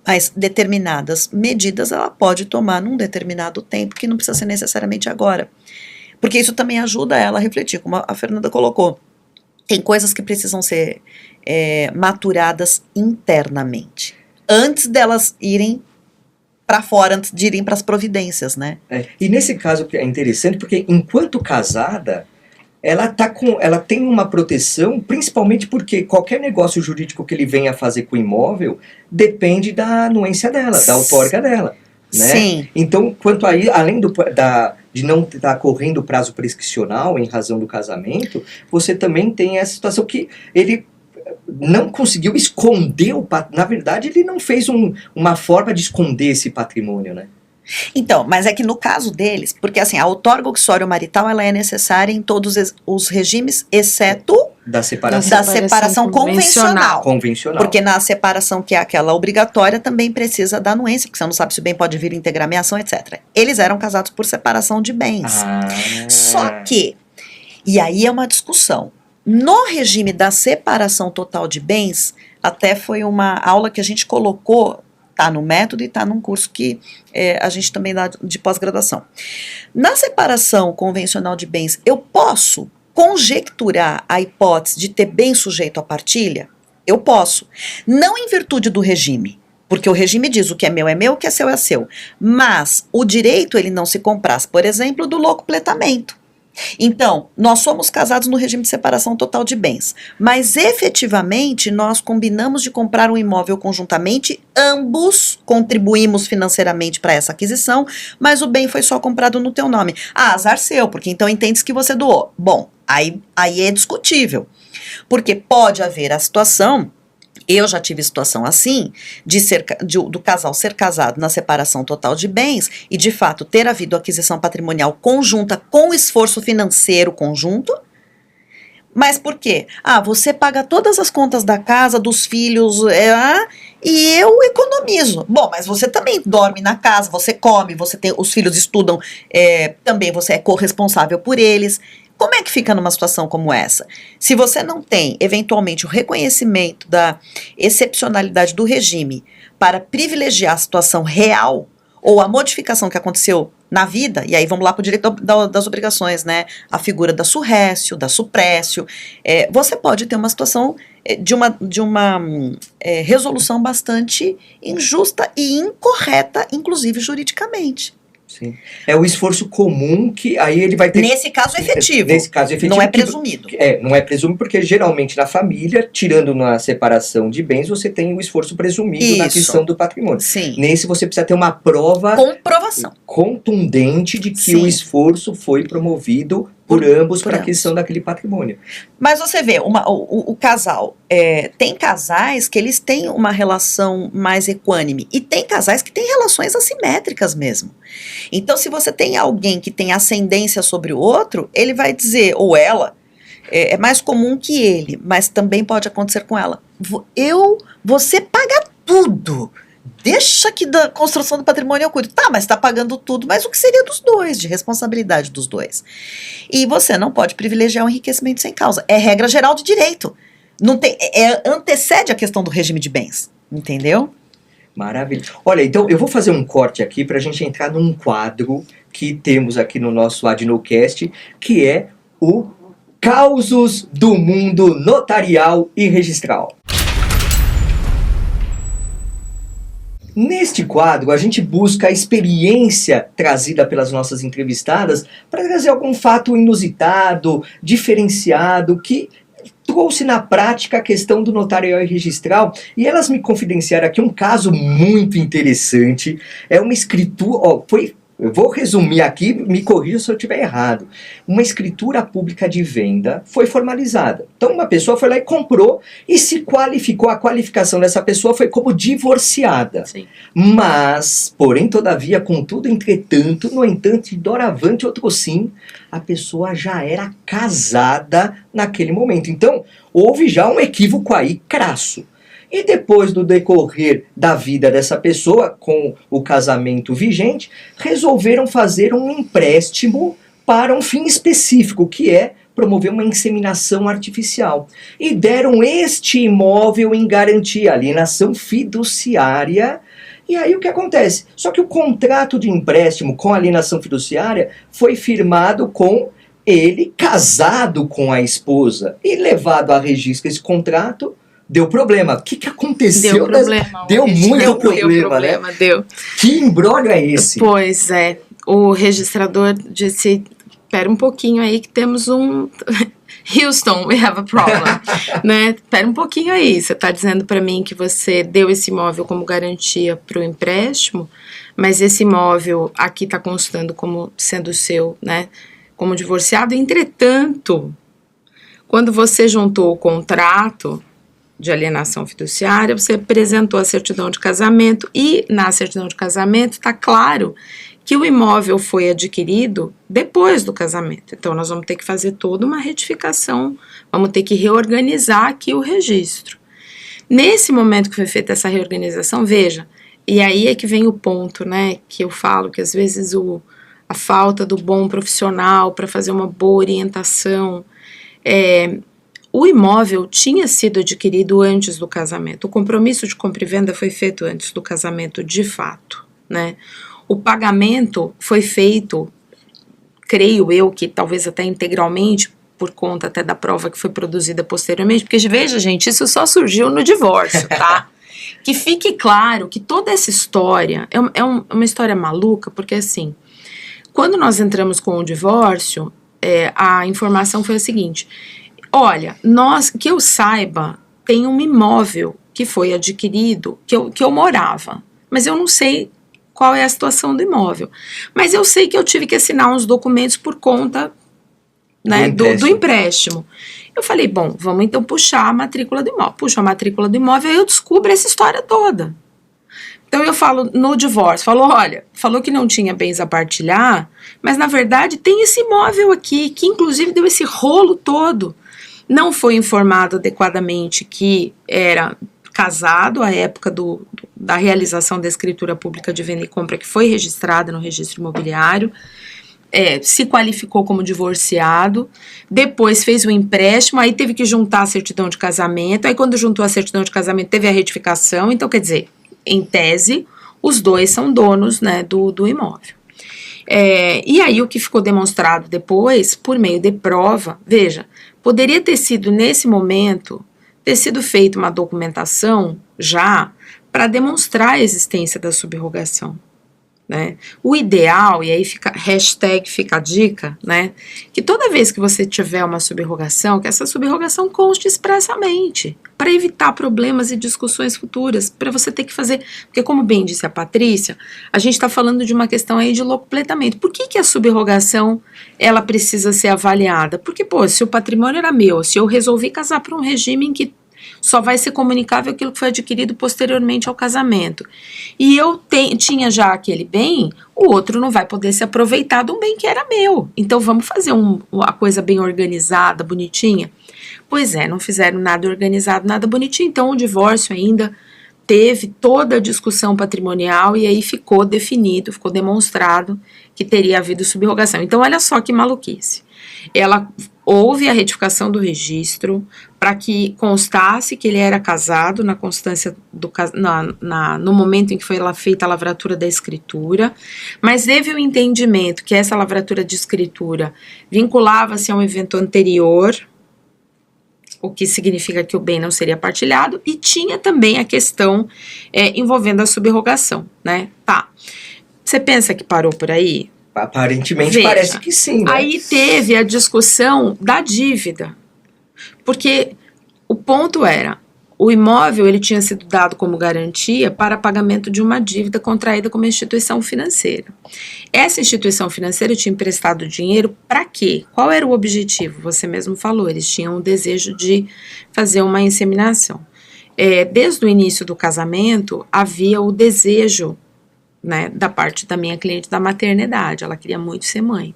mas determinadas medidas ela pode tomar num determinado tempo, que não precisa ser necessariamente agora. Porque isso também ajuda ela a refletir, como a Fernanda colocou. Tem coisas que precisam ser maturadas internamente, antes delas irem para fora, antes de irem para as providências, né? E nesse caso é interessante porque enquanto casada, ela tem uma proteção, principalmente porque qualquer negócio jurídico que ele venha fazer com o imóvel depende da anuência dela, da outorga dela. Né? Sim. Então, quanto aí, além de não estar correndo o prazo prescricional em razão do casamento, você também tem essa situação que ele não conseguiu esconder na verdade, ele não fez uma forma de esconder esse patrimônio, né? Então, mas é que no caso deles, porque assim, a outorga uxório marital, ela é necessária em todos os regimes, exceto da separação convencional. Convencional. Porque na separação, que é aquela obrigatória, também precisa da anuência, porque você não sabe se o bem pode vir integrar a meação, etc. Eles eram casados por separação de bens. Só que, e aí é uma discussão, no regime da separação total de bens, até foi uma aula que a gente colocou, está no método e está num curso que a gente também dá de pós-graduação. Na separação convencional de bens, eu posso conjecturar a hipótese de ter bem sujeito à partilha? Eu posso. Não em virtude do regime, porque o regime diz o que é meu, o que é seu. Mas o direito, ele não se compraz, por exemplo, do locupletamento. Então, nós somos casados no regime de separação total de bens, mas efetivamente nós combinamos de comprar um imóvel conjuntamente, ambos contribuímos financeiramente para essa aquisição, mas o bem foi só comprado no teu nome. Ah, azar seu, porque então entende-se que você doou. Bom, aí é discutível, porque pode haver a situação. Eu já tive situação assim, do casal ser casado na separação total de bens e, de fato, ter havido aquisição patrimonial conjunta com esforço financeiro conjunto. Mas por quê? Ah, você paga todas as contas da casa, dos filhos, e eu economizo. Bom, mas você também dorme na casa, você come, os filhos estudam, também você é corresponsável por eles. Como é que fica numa situação como essa? Se você não tem, eventualmente, o reconhecimento da excepcionalidade do regime para privilegiar a situação real ou a modificação que aconteceu na vida, e aí vamos lá para o direito das obrigações, né? A figura da surrécio, da suprécio, você pode ter uma situação de uma resolução bastante injusta e incorreta, inclusive juridicamente. Sim. É o esforço comum que aí ele vai ter... Nesse caso efetivo. Nesse caso efetivo. Não é presumido. Não é presumido porque geralmente na família, tirando na separação de bens, você tem o esforço presumido na aquisição do patrimônio. Sim. Nesse você precisa ter uma prova... Comprovação. Contundente de que Sim. o esforço foi promovido por ambos para a aquisição daquele patrimônio. Mas você vê, o casal, tem casais que eles têm uma relação mais equânime, e tem casais que têm relações assimétricas mesmo. Então, se você tem alguém que tem ascendência sobre o outro, ele vai dizer, ou ela, é mais comum que ele, mas também pode acontecer com ela. Você paga tudo. Deixa que da construção do patrimônio eu cuido. Tá, mas está pagando tudo, mas o que seria dos dois, de responsabilidade dos dois? E você não pode privilegiar o enriquecimento sem causa. É regra geral de direito. Não tem, antecede a questão do regime de bens, entendeu? Maravilha. Olha, então eu vou fazer um corte aqui para a gente entrar num quadro que temos aqui no nosso Adnocast, que é o Causos do Mundo Notarial e Registral. Neste quadro, a gente busca a experiência trazida pelas nossas entrevistadas para trazer algum fato inusitado, diferenciado, que trouxe na prática a questão do notarial e registral. E elas me confidenciaram aqui um caso muito interessante. É uma escritura... Eu vou resumir aqui, me corrija se eu estiver errado. Uma escritura pública de venda foi formalizada. Então, uma pessoa foi lá e comprou e se qualificou. A qualificação dessa pessoa foi como divorciada. Sim. Mas, porém, todavia, contudo, entretanto, no entanto, de doravante outro sim, a pessoa já era casada naquele momento. Então, houve já um equívoco aí crasso. E depois do decorrer da vida dessa pessoa, com o casamento vigente, resolveram fazer um empréstimo para um fim específico, que é promover uma inseminação artificial. E deram este imóvel em garantia, alienação fiduciária. E aí o que acontece? Só que o contrato de empréstimo com alienação fiduciária foi firmado com ele casado com a esposa. E levado a registro esse contrato, deu problema. O que aconteceu? Deu problema. Deu muito problema, né? Deu. Que imbróglio é esse? Pois é. O registrador disse, espera um pouquinho aí que temos um... Houston, we have a problem. Né? Espera um pouquinho aí. Você está dizendo para mim que você deu esse imóvel como garantia para o empréstimo, mas esse imóvel aqui está constando como sendo seu, né? Como divorciado. Entretanto, quando você juntou o contrato de alienação fiduciária, você apresentou a certidão de casamento e na certidão de casamento está claro que o imóvel foi adquirido depois do casamento. Então, nós vamos ter que fazer toda uma retificação, vamos ter que reorganizar aqui o registro. Nesse momento que foi feita essa reorganização, veja, e aí é que vem o ponto, né, que eu falo que às vezes a falta do bom profissional para fazer uma boa orientação, o imóvel tinha sido adquirido antes do casamento. O compromisso de compra e venda foi feito antes do casamento, de fato, né? O pagamento foi feito, creio eu, que talvez até integralmente, por conta até da prova que foi produzida posteriormente, porque veja, gente, isso só surgiu no divórcio, tá? Que fique claro que toda essa história é uma história maluca, porque assim, quando nós entramos com o divórcio, a informação foi a seguinte: olha, que eu saiba, tem um imóvel que foi adquirido, que eu morava, mas eu não sei qual é a situação do imóvel. Mas eu sei que eu tive que assinar uns documentos por conta, né, do empréstimo. Eu falei, bom, vamos então puxar a matrícula do imóvel. Puxo a matrícula do imóvel e eu descubro essa história toda. Então eu falo no divórcio, olha, falou que não tinha bens a partilhar, mas na verdade tem esse imóvel aqui, que inclusive deu esse rolo todo. Não foi informado adequadamente que era casado à época da realização da escritura pública de venda e compra, que foi registrada no registro imobiliário. Se qualificou como divorciado, depois fez o empréstimo, aí teve que juntar a certidão de casamento, aí quando juntou a certidão de casamento teve a retificação, então quer dizer, em tese, os dois são donos, né, do imóvel. E aí o que ficou demonstrado depois, por meio de prova, veja, poderia ter sido nesse momento, ter sido feita uma documentação já para demonstrar a existência da subrogação. Né? O ideal, e aí fica a dica, né? Que toda vez que você tiver uma subrogação, que essa subrogação conste expressamente, para evitar problemas e discussões futuras, para você ter que fazer, porque como bem disse a Patrícia, a gente está falando de uma questão aí de locupletamento. Por que a subrogação, ela precisa ser avaliada? Porque, se o patrimônio era meu, se eu resolvi casar por um regime em que só vai ser comunicável aquilo que foi adquirido posteriormente ao casamento, e eu tinha já aquele bem, o outro não vai poder se aproveitar de um bem que era meu. Então vamos fazer uma coisa bem organizada, bonitinha. Pois não fizeram nada organizado, nada bonitinho. Então o divórcio ainda teve toda a discussão patrimonial e aí ficou definido, ficou demonstrado que teria havido subrogação. Então olha só que maluquice. Houve a retificação do registro para que constasse que ele era casado na constância no momento em que foi feita a lavratura da escritura, mas teve o entendimento que essa lavratura de escritura vinculava-se a um evento anterior, o que significa que o bem não seria partilhado, e tinha também a questão envolvendo a subrogação, né? Tá. Você pensa que parou por aí? Aparentemente veja, parece que sim, né? Aí teve a discussão da dívida, porque o ponto era, o imóvel ele tinha sido dado como garantia para pagamento de uma dívida contraída com uma instituição financeira. Essa instituição financeira tinha emprestado dinheiro para quê? Qual era o objetivo? Você mesmo falou, eles tinham o desejo de fazer uma inseminação. Desde o início do casamento, havia o desejo, né, da parte da minha cliente da maternidade, ela queria muito ser mãe,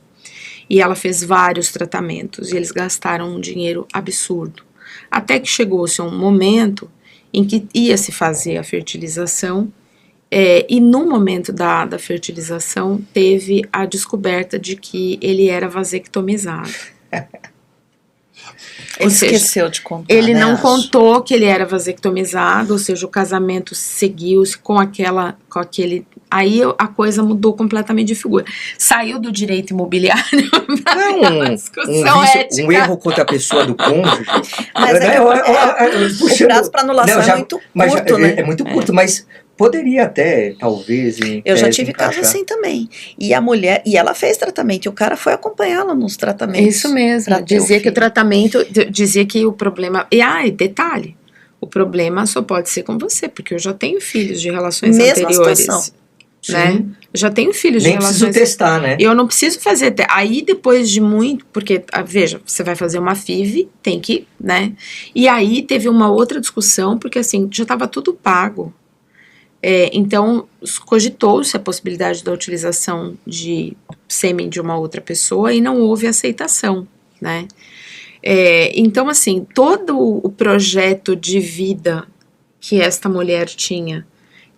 e ela fez vários tratamentos, e eles gastaram um dinheiro absurdo, até que chegou-se um momento em que ia se fazer a fertilização, e no momento da fertilização teve a descoberta de que ele era vasectomizado. Ele esqueceu de contar. Ele não contou que ele era vasectomizado, ou seja, o casamento seguiu-se com aquele. Aí a coisa mudou completamente de figura. Saiu do direito imobiliário para uma discussão ética. Um erro contra a pessoa do cônjuge. Mas o prazo para anulação é muito curto, né? É muito curto, mas poderia até, talvez. Eu já tive caso assim também. E a mulher, e ela fez tratamento, e o cara foi acompanhá-la nos tratamentos. Isso mesmo. Dizia que o tratamento, dizia que o problema. E detalhe, o problema só pode ser com você, porque eu já tenho filhos de relações anteriores. Situação. Né? Já tenho filhos de relações. Nem preciso testar, né? Eu não preciso fazer. Aí depois de muito, porque veja, você vai fazer uma FIV, tem que, né? E aí teve uma outra discussão, porque assim, já estava tudo pago. Então, cogitou-se a possibilidade da utilização de sêmen de uma outra pessoa e não houve aceitação, né? Então, assim, todo o projeto de vida que esta mulher tinha,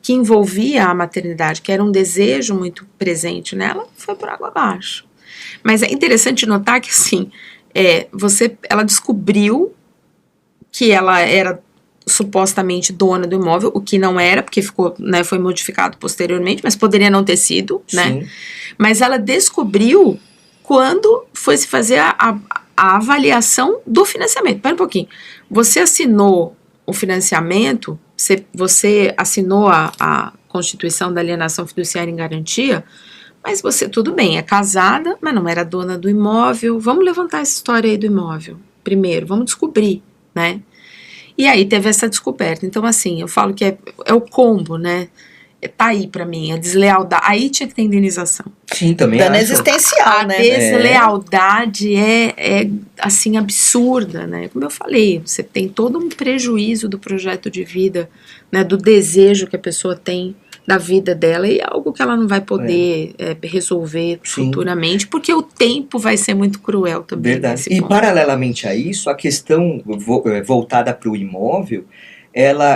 que envolvia a maternidade, que era um desejo muito presente nela, foi por água abaixo. Mas é interessante notar que, assim, ela descobriu que ela era supostamente dona do imóvel, o que não era, porque ficou, né, foi modificado posteriormente, mas poderia não ter sido, né? Sim. Mas ela descobriu quando foi se fazer a avaliação do financiamento. Espera um pouquinho. Você assinou o financiamento, você assinou a constituição da alienação fiduciária em garantia, mas você, tudo bem, é casada, mas não era dona do imóvel. Vamos levantar essa história aí do imóvel primeiro, vamos descobrir, né? E aí teve essa descoberta. Então, assim, eu falo que é o combo, né? Tá aí pra mim, a deslealdade. Aí tinha que ter indenização. Sim, também Dano acho. existencial, A né? deslealdade é, assim, absurda, né? Como eu falei, você tem todo um prejuízo do projeto de vida, né? Do desejo que a pessoa tem da vida dela e algo que ela não vai poder resolver Sim. futuramente, porque o tempo vai ser muito cruel também. Verdade. Nesse E ponto. paralelamente a isso, a questão voltada para o imóvel,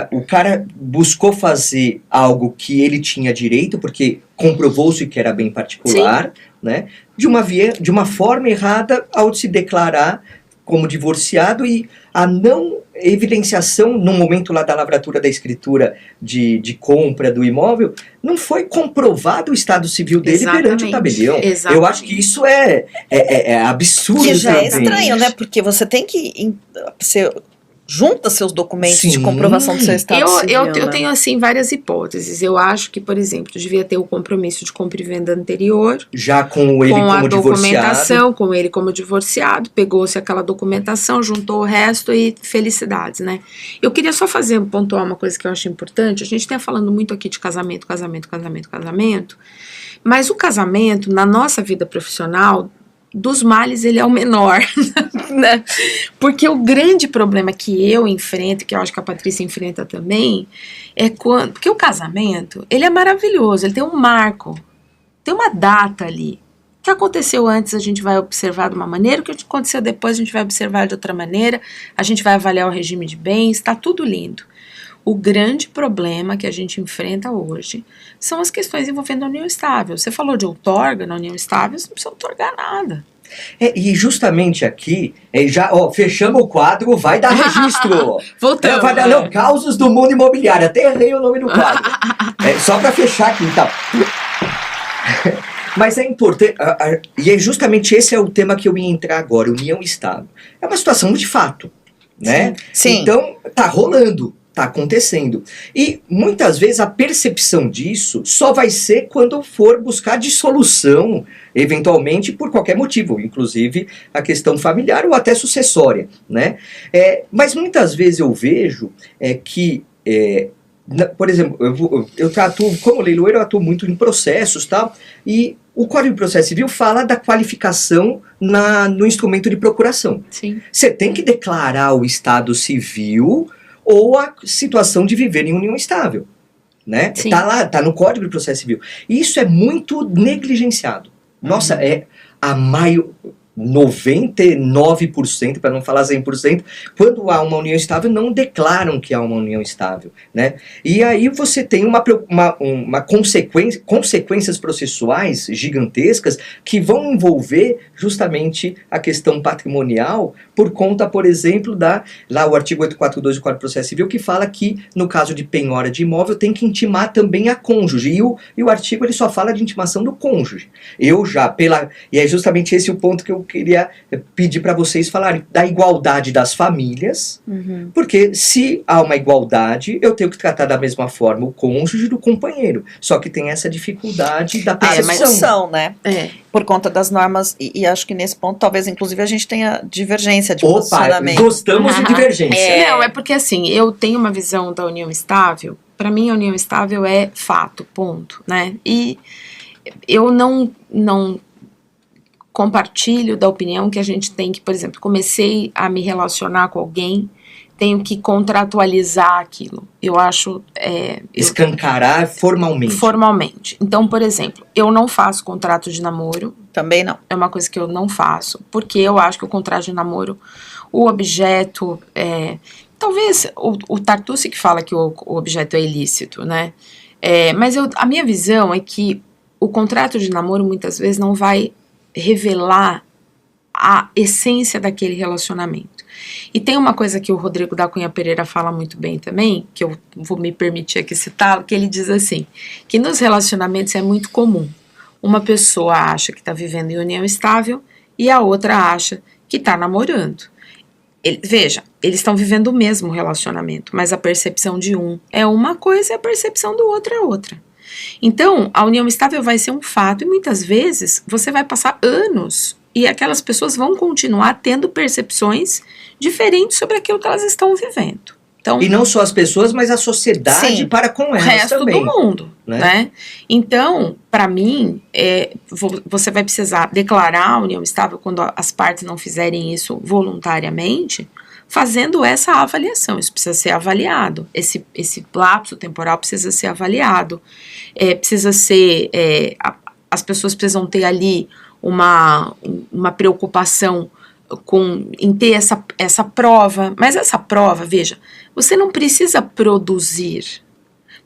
o cara buscou fazer algo que ele tinha direito, porque comprovou-se que era bem particular, né? De uma forma errada ao se declarar como divorciado, e a não evidenciação no momento lá da lavratura da escritura de compra do imóvel, não foi comprovado o estado civil dele perante o tabelião. Exatamente. Eu acho que isso é absurdo. Que já é também. estranho, né? Porque você tem que você junta seus documentos de Sim. comprovação do seu estado civil, Eu né? tenho, assim, várias hipóteses. Eu acho que, por exemplo, devia ter o compromisso de compra e venda anterior, Já com ele com a como divorciado. documentação, com ele como divorciado, pegou-se aquela documentação, juntou o resto e felicidades, né? Eu queria só pontuar uma coisa que eu acho importante. A gente está falando muito aqui de casamento, mas o casamento, na nossa vida profissional, dos males ele é o menor, né? Porque o grande problema que eu enfrento, que eu acho que a Patrícia enfrenta também, porque o casamento, ele é maravilhoso, ele tem um marco, tem uma data ali. O que aconteceu antes a gente vai observar de uma maneira, o que aconteceu depois a gente vai observar de outra maneira, a gente vai avaliar o regime de bens, está tudo lindo. O grande problema que a gente enfrenta hoje são as questões envolvendo a união estável. Você falou de outorga na união estável, você não precisa outorgar nada. E justamente aqui, fechamos o quadro, vai dar registro. Voltamos. Vai dar, não, Causos do Mundo Imobiliário, até errei o nome do quadro. Só para fechar aqui, então. Mas é importante, e justamente esse é o tema que eu ia entrar agora, união estável. É uma situação de fato, né? Sim. Então, tá rolando. Está acontecendo. E muitas vezes a percepção disso só vai ser quando for buscar dissolução, eventualmente por qualquer motivo, inclusive a questão familiar ou até sucessória, né? Mas muitas vezes eu vejo que, por exemplo, eu atuo, como leiloeiro, eu atuo muito em processos, tal, e o Código de Processo Civil fala da qualificação no instrumento de procuração. Sim. Você tem que declarar o estado civil ou a situação de viver em união estável, né? Sim. Tá lá, tá no Código de Processo Civil. E isso é muito negligenciado. Nossa, 99%, para não falar 100%, quando há uma união estável, não declaram que há uma união estável, né? E aí você tem uma consequências processuais gigantescas que vão envolver justamente a questão patrimonial por conta, por exemplo, lá o artigo 842 do Código de Processo Civil, que fala que no caso de penhora de imóvel tem que intimar também a cônjuge, e o artigo ele só fala de intimação do cônjuge. E é justamente esse o ponto que eu queria pedir para vocês falarem da igualdade das famílias, porque se há uma igualdade, eu tenho que tratar da mesma forma o cônjuge do companheiro, só que tem essa dificuldade da percepção. Né? Por conta das normas, e acho que nesse ponto talvez inclusive a gente tenha divergência de posicionamento. Gostamos de divergência. Não, é porque assim, eu tenho uma visão da união estável, para mim a união estável é fato, ponto, né? E eu não compartilho da opinião que a gente tem que, por exemplo, comecei a me relacionar com alguém, tenho que contratualizar aquilo. Eu acho... escancarar formalmente. Formalmente. Então, por exemplo, eu não faço contrato de namoro. Também não. É uma coisa que eu não faço, porque eu acho que o contrato de namoro, o objeto... talvez o Tartucci que fala que o objeto é ilícito, né? Mas a minha visão é que o contrato de namoro muitas vezes não vai revelar a essência daquele relacionamento. E tem uma coisa que o Rodrigo da Cunha Pereira fala muito bem também, que eu vou me permitir aqui citá-lo, que ele diz assim, que nos relacionamentos é muito comum. Uma pessoa acha que está vivendo em união estável e a outra acha que está namorando. Veja, eles estão vivendo o mesmo relacionamento, mas a percepção de um é uma coisa e a percepção do outro é outra. Então, a união estável vai ser um fato e muitas vezes você vai passar anos e aquelas pessoas vão continuar tendo percepções diferentes sobre aquilo que elas estão vivendo. Então, e não só as pessoas, mas a sociedade sim, para com elas o resto também, do mundo, né? Então, para mim, você vai precisar declarar a união estável quando as partes não fizerem isso voluntariamente, fazendo essa avaliação. Isso precisa ser avaliado. Esse lapso temporal precisa ser avaliado. Precisa ser... as pessoas precisam ter ali uma preocupação em ter essa prova. Mas essa prova, veja, você não precisa produzir.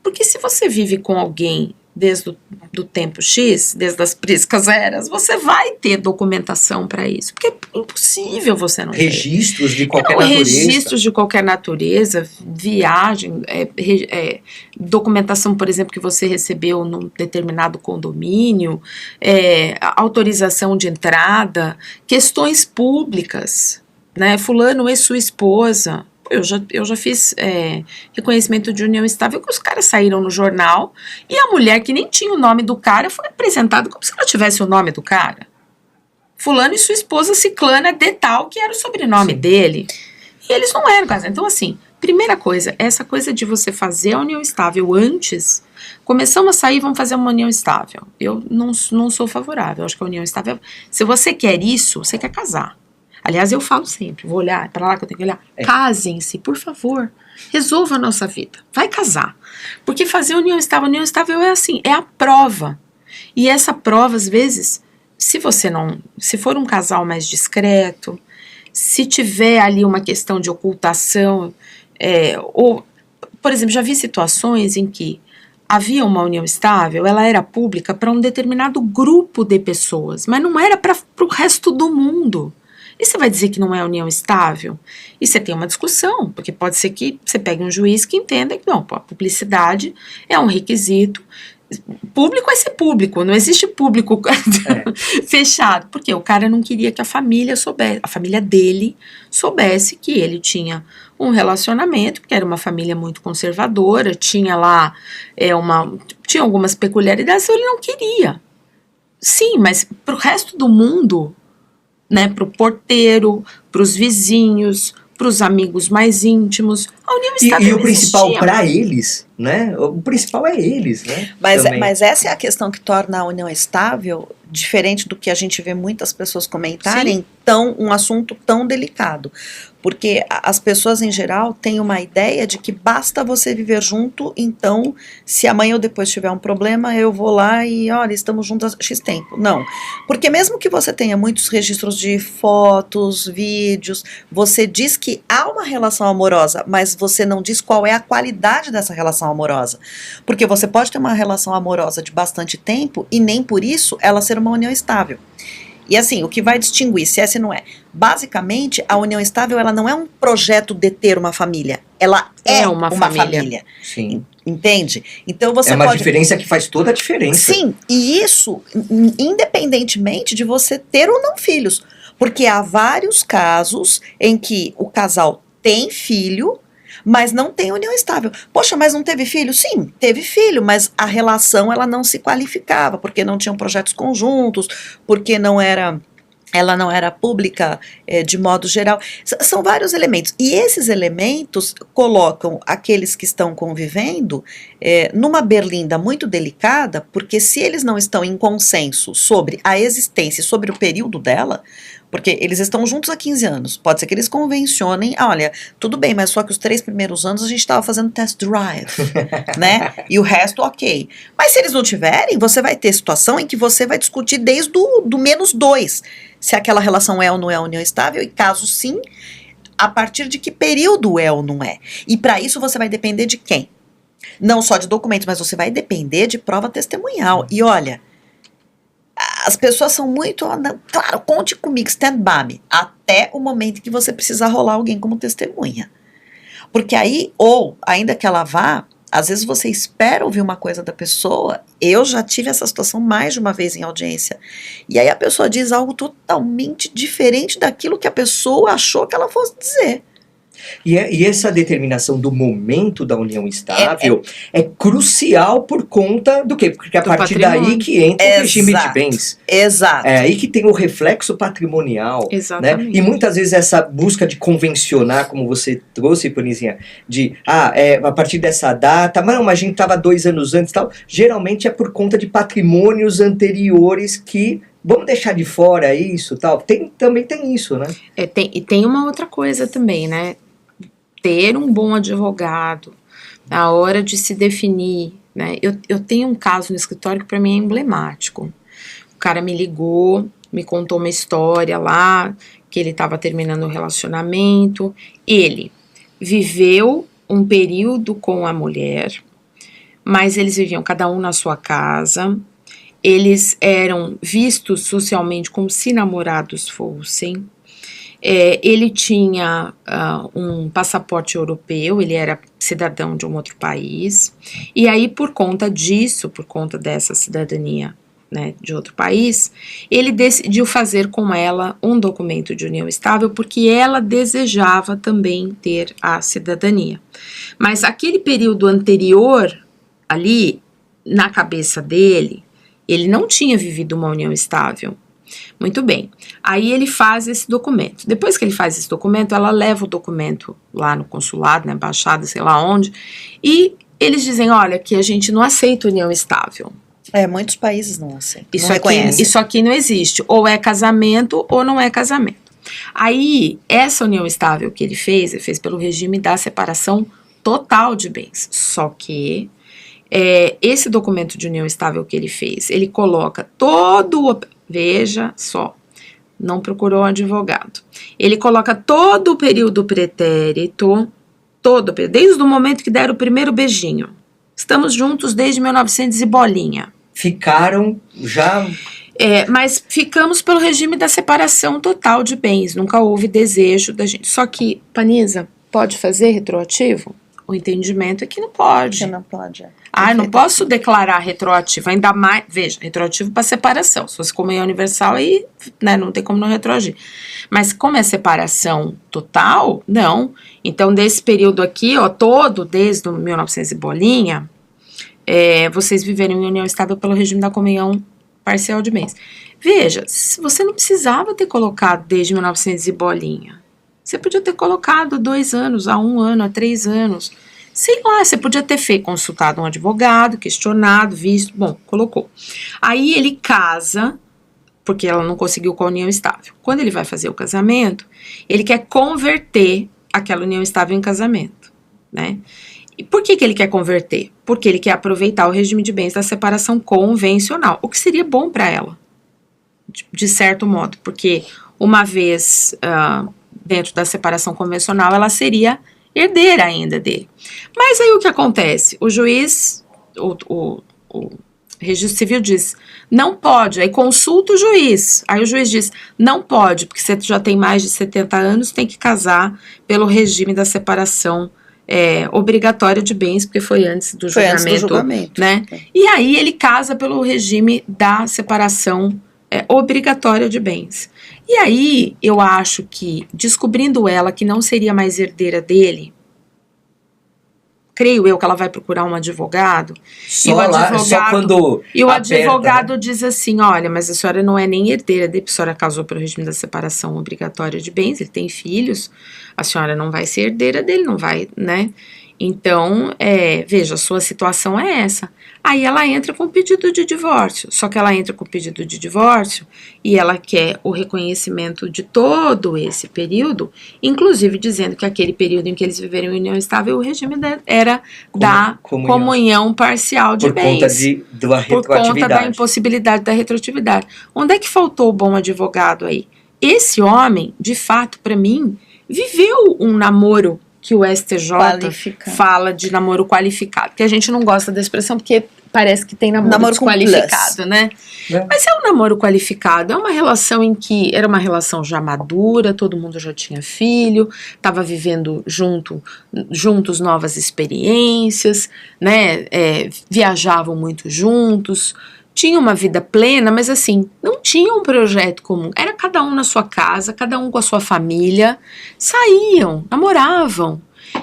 Porque se você vive com alguém desde do tempo X, desde as priscas eras, você vai ter documentação para isso. Porque é impossível você não ter. Registros de qualquer natureza. Registros de qualquer natureza, viagem, documentação, por exemplo, que você recebeu num determinado condomínio, autorização de entrada, questões públicas, né? Fulano e sua esposa. Eu já fiz reconhecimento de união estável que os caras saíram no jornal e a mulher que nem tinha o nome do cara foi apresentada como se ela tivesse o nome do cara. Fulano e sua esposa ciclana de tal, que era o sobrenome dele. E eles não eram casados. Então, assim, primeira coisa, essa coisa de você fazer a união estável antes, começamos a sair, vamos fazer uma união estável. Eu não sou favorável, eu acho que a união estável, se você quer isso, você quer casar. Aliás, eu falo sempre, vou olhar, para lá que eu tenho que olhar, casem-se, por favor, resolva a nossa vida, vai casar. Porque fazer união estável é assim, é a prova. E essa prova, às vezes, se for um casal mais discreto, se tiver ali uma questão de ocultação, ou, por exemplo, já vi situações em que havia uma união estável, ela era pública para um determinado grupo de pessoas, mas não era para o resto do mundo. E você vai dizer que não é união estável? E você tem uma discussão, porque pode ser que você pegue um juiz que entenda que não, a publicidade é um requisito. Público vai ser público, não existe público fechado, porque o cara não queria que a família dele soubesse que ele tinha um relacionamento, porque era uma família muito conservadora, tinha lá tinha algumas peculiaridades, ele não queria. Sim, mas para o resto do mundo, né, para o porteiro, para os vizinhos, para os amigos mais íntimos, a união estável e o principal para eles, né? O principal é eles, né? Mas essa é a questão que torna a união estável diferente do que a gente vê muitas pessoas comentarem, um assunto tão delicado. Porque as pessoas, em geral, têm uma ideia de que basta você viver junto, então, se amanhã ou depois tiver um problema, eu vou lá e, olha, estamos juntos há X tempo. Não. Porque mesmo que você tenha muitos registros de fotos, vídeos, você diz que há uma relação amorosa, mas você não diz qual é a qualidade dessa relação amorosa. Porque você pode ter uma relação amorosa de bastante tempo e nem por isso ela ser uma união estável. E assim, o que vai distinguir se essa não é? Basicamente, a união estável, ela não é um projeto de ter uma família. Ela é uma família. Sim. Entende? Então você uma diferença que faz toda a diferença. Sim, e isso independentemente de você ter ou não filhos. Porque há vários casos em que o casal tem filho, mas não tem união estável. Poxa, mas não teve filho? Sim, teve filho, mas a relação ela não se qualificava, porque não tinham projetos conjuntos, porque ela não era pública de modo geral. São vários elementos. E esses elementos colocam aqueles que estão convivendo numa berlinda muito delicada, porque se eles não estão em consenso sobre a existência, sobre o período dela, porque eles estão juntos há 15 anos, pode ser que eles convencionem, olha, tudo bem, mas só que os 3 primeiros anos a gente estava fazendo test drive, né, e o resto ok. Mas se eles não tiverem, você vai ter situação em que você vai discutir desde do -2, se aquela relação é ou não é união estável, e caso sim, a partir de que período é ou não é. E para isso você vai depender de quem? Não só de documentos, mas você vai depender de prova testemunhal. E olha, as pessoas são muito, claro, conte comigo, stand by me, até o momento que você precisar rolar alguém como testemunha. Porque aí, ou ainda que ela vá, às vezes você espera ouvir uma coisa da pessoa. Eu já tive essa situação mais de uma vez em audiência. E aí a pessoa diz algo totalmente diferente daquilo que a pessoa achou que ela fosse dizer. E essa determinação do momento da união estável é crucial por conta do quê? Porque é a partir daí que entra o regime de bens. Exato. É aí que tem o reflexo patrimonial. Exatamente. Né? E muitas vezes essa busca de convencionar, como você trouxe, Panizinha, de, a partir dessa data, mas a gente estava 2 anos antes e tal, geralmente é por conta de patrimônios anteriores que... Vamos deixar de fora isso, tal. Também tem isso, né? E tem uma outra coisa também, né? Ter um bom advogado na hora de se definir, né? Eu tenho um caso no escritório que para mim é emblemático. O cara me ligou, me contou uma história lá, que ele estava terminando o relacionamento. Ele viveu um período com a mulher, mas eles viviam cada um na sua casa. Eles eram vistos socialmente como se namorados fossem. Ele tinha um passaporte europeu, ele era cidadão de um outro país. E aí, por conta disso, por conta dessa cidadania, né, de outro país, ele decidiu fazer com ela um documento de união estável, porque ela desejava também ter a cidadania. Mas aquele período anterior, ali, na cabeça dele, ele não tinha vivido uma união estável. Muito bem. Aí ele faz esse documento. Depois que ele faz esse documento, ela leva o documento lá no consulado, na embaixada, sei lá onde, e eles dizem, olha, que a gente não aceita união estável. Muitos países não aceitam. Isso aqui não existe. Ou é casamento ou não é casamento. Aí, essa união estável que ele fez pelo regime da separação total de bens. Só que esse documento de união estável que ele fez, ele coloca veja só, não procurou um advogado. Ele coloca todo o período pretérito, desde o momento que deram o primeiro beijinho. Estamos juntos desde 1900 e bolinha. Ficaram já... Mas ficamos pelo regime da separação total de bens, nunca houve desejo da gente. Só que, Panisa, pode fazer retroativo? O entendimento é que não pode. Que não pode. Eu não posso declarar retroativo, ainda mais, veja, retroativo para separação. Se fosse comunhão universal, aí, né, não tem como não retroagir. Mas como é separação total, não. Então, desse período aqui, todo, desde 1900 e bolinha, vocês viveram em união estável pelo regime da comunhão parcial de bens. Veja, você não precisava ter colocado desde 1900 e bolinha. Você podia ter colocado 2 anos, a 1 ano, a 3 anos. Sei lá, você podia ter consultado um advogado, questionado, visto. Bom, colocou. Aí ele casa, porque ela não conseguiu com a união estável. Quando ele vai fazer o casamento, ele quer converter aquela união estável em casamento, né? E por que ele quer converter? Porque ele quer aproveitar o regime de bens da separação convencional, o que seria bom para ela, de certo modo, porque uma vez... dentro da separação convencional, ela seria herdeira ainda dele. Mas aí o que acontece? O juiz, o registro civil diz, não pode, aí consulta o juiz, aí o juiz diz, não pode, porque você já tem mais de 70 anos, tem que casar pelo regime da separação obrigatória de bens, porque foi antes do julgamento, né? E aí ele casa pelo regime da separação obrigatória de bens. E aí, eu acho que, descobrindo ela que não seria mais herdeira dele, creio eu que ela vai procurar um advogado. Só quando e o advogado, né, diz assim, olha, mas a senhora não é nem herdeira dele, a senhora casou pelo regime da separação obrigatória de bens, ele tem filhos, a senhora não vai ser herdeira dele, não vai, né? Então, veja, a sua situação é essa. Aí ela entra com pedido de divórcio, só que ela entra com pedido de divórcio e ela quer o reconhecimento de todo esse período, inclusive dizendo que aquele período em que eles viveram em união estável, o regime era da comunhão parcial de bens. Por conta da impossibilidade da retroatividade. Onde é que faltou o bom advogado aí? Esse homem, de fato, para mim, viveu um namoro que o STJ Qualificado. fala de namoro qualificado, que a gente não gosta da expressão porque parece que tem namoro com desqualificado, né? Mas é um namoro qualificado, é uma relação em que era uma relação já madura, todo mundo já tinha filho, estava vivendo juntos novas experiências, né? Viajavam muito juntos, tinha uma vida plena, mas assim, não tinha um projeto comum. Era cada um na sua casa, cada um com a sua família, saíam, namoravam.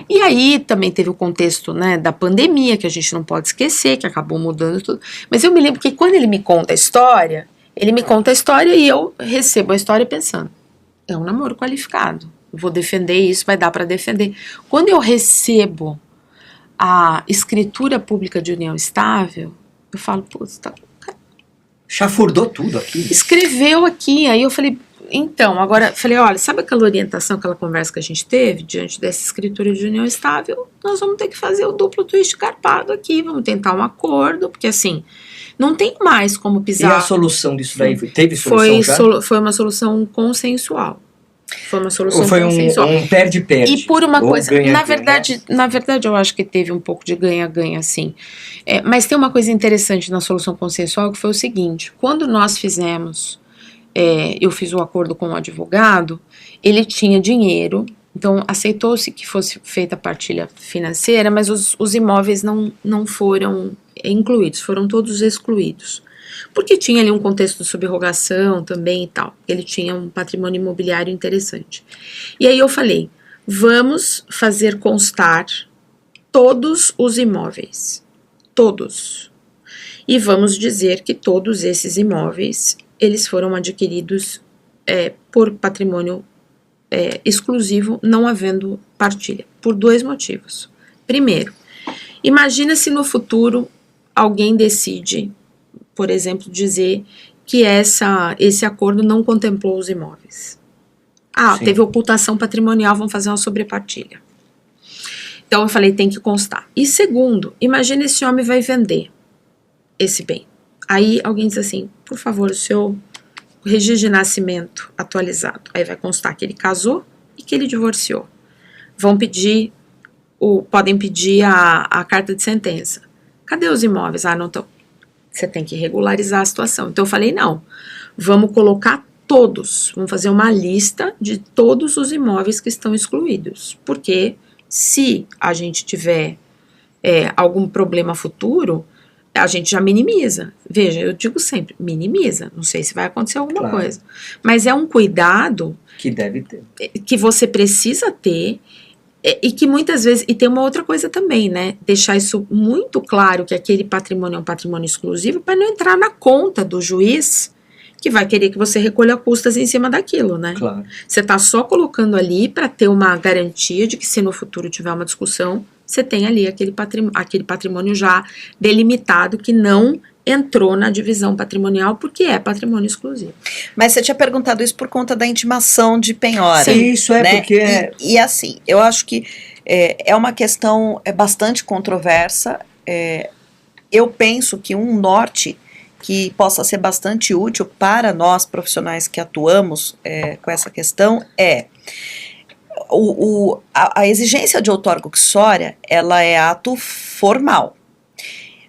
E aí também teve o contexto, né, da pandemia, que a gente não pode esquecer, que acabou mudando tudo. Mas eu me lembro que quando ele me conta a história, e eu recebo a história pensando, é um namoro qualificado. Vou defender isso, vai dar para defender. Quando eu recebo a escritura pública de união estável, eu falo, putz, tá... Chafurdou tudo aqui. Escreveu aqui, aí eu falei, então, agora, falei, olha, sabe aquela orientação, aquela conversa que a gente teve diante dessa escritura de união estável? Nós vamos ter que fazer o duplo twist carpado aqui, vamos tentar um acordo, porque assim, não tem mais como pisar. E a solução disso daí? Teve solução já? Foi uma solução consensual. Foi uma solução Ou foi consensual. um perde-perde? E por uma coisa, ganha, na verdade eu acho que teve um pouco de ganha-ganha, sim. Mas tem uma coisa interessante na solução consensual, que foi o seguinte, quando nós fizemos, eu fiz o acordo com o advogado, ele tinha dinheiro, então aceitou-se que fosse feita a partilha financeira, mas os imóveis não foram incluídos, foram todos excluídos. Porque tinha ali um contexto de subrogação também e tal. Ele tinha um patrimônio imobiliário interessante. E aí eu falei, vamos fazer constar todos os imóveis. Todos. E vamos dizer que todos esses imóveis, eles foram adquiridos por patrimônio exclusivo, não havendo partilha. Por 2 motivos. Primeiro, imagina se no futuro alguém decide, por exemplo, dizer que esse acordo não contemplou os imóveis. Sim. Teve ocultação patrimonial, vamos fazer uma sobrepartilha. Então eu falei, tem que constar. E segundo, imagina esse homem vai vender esse bem. Aí alguém diz assim, por favor, o seu registro de nascimento atualizado. Aí vai constar que ele casou e que ele divorciou. Podem pedir a carta de sentença. Cadê os imóveis? Não estão. Você tem que regularizar a situação. Então eu falei, não, vamos colocar todos, vamos fazer uma lista de todos os imóveis que estão excluídos, porque se a gente tiver algum problema futuro, a gente já minimiza. Veja, eu digo sempre, minimiza, não sei se vai acontecer alguma coisa, mas é um cuidado que deve ter, que você precisa ter. E que muitas vezes, e tem uma outra coisa também, né, deixar isso muito claro, que aquele patrimônio é um patrimônio exclusivo, para não entrar na conta do juiz, que vai querer que você recolha custas em cima daquilo, né. Claro. Você está só colocando ali para ter uma garantia de que se no futuro tiver uma discussão, você tem ali aquele patrimônio já delimitado que não entrou na divisão patrimonial porque é patrimônio exclusivo. Mas você tinha perguntado isso por conta da intimação de penhora. Sim, isso né? porque... E assim, eu acho que é uma questão bastante controversa. Eu penso que um norte que possa ser bastante útil para nós profissionais que atuamos com essa questão a exigência de outorga uxória, ela é ato formal,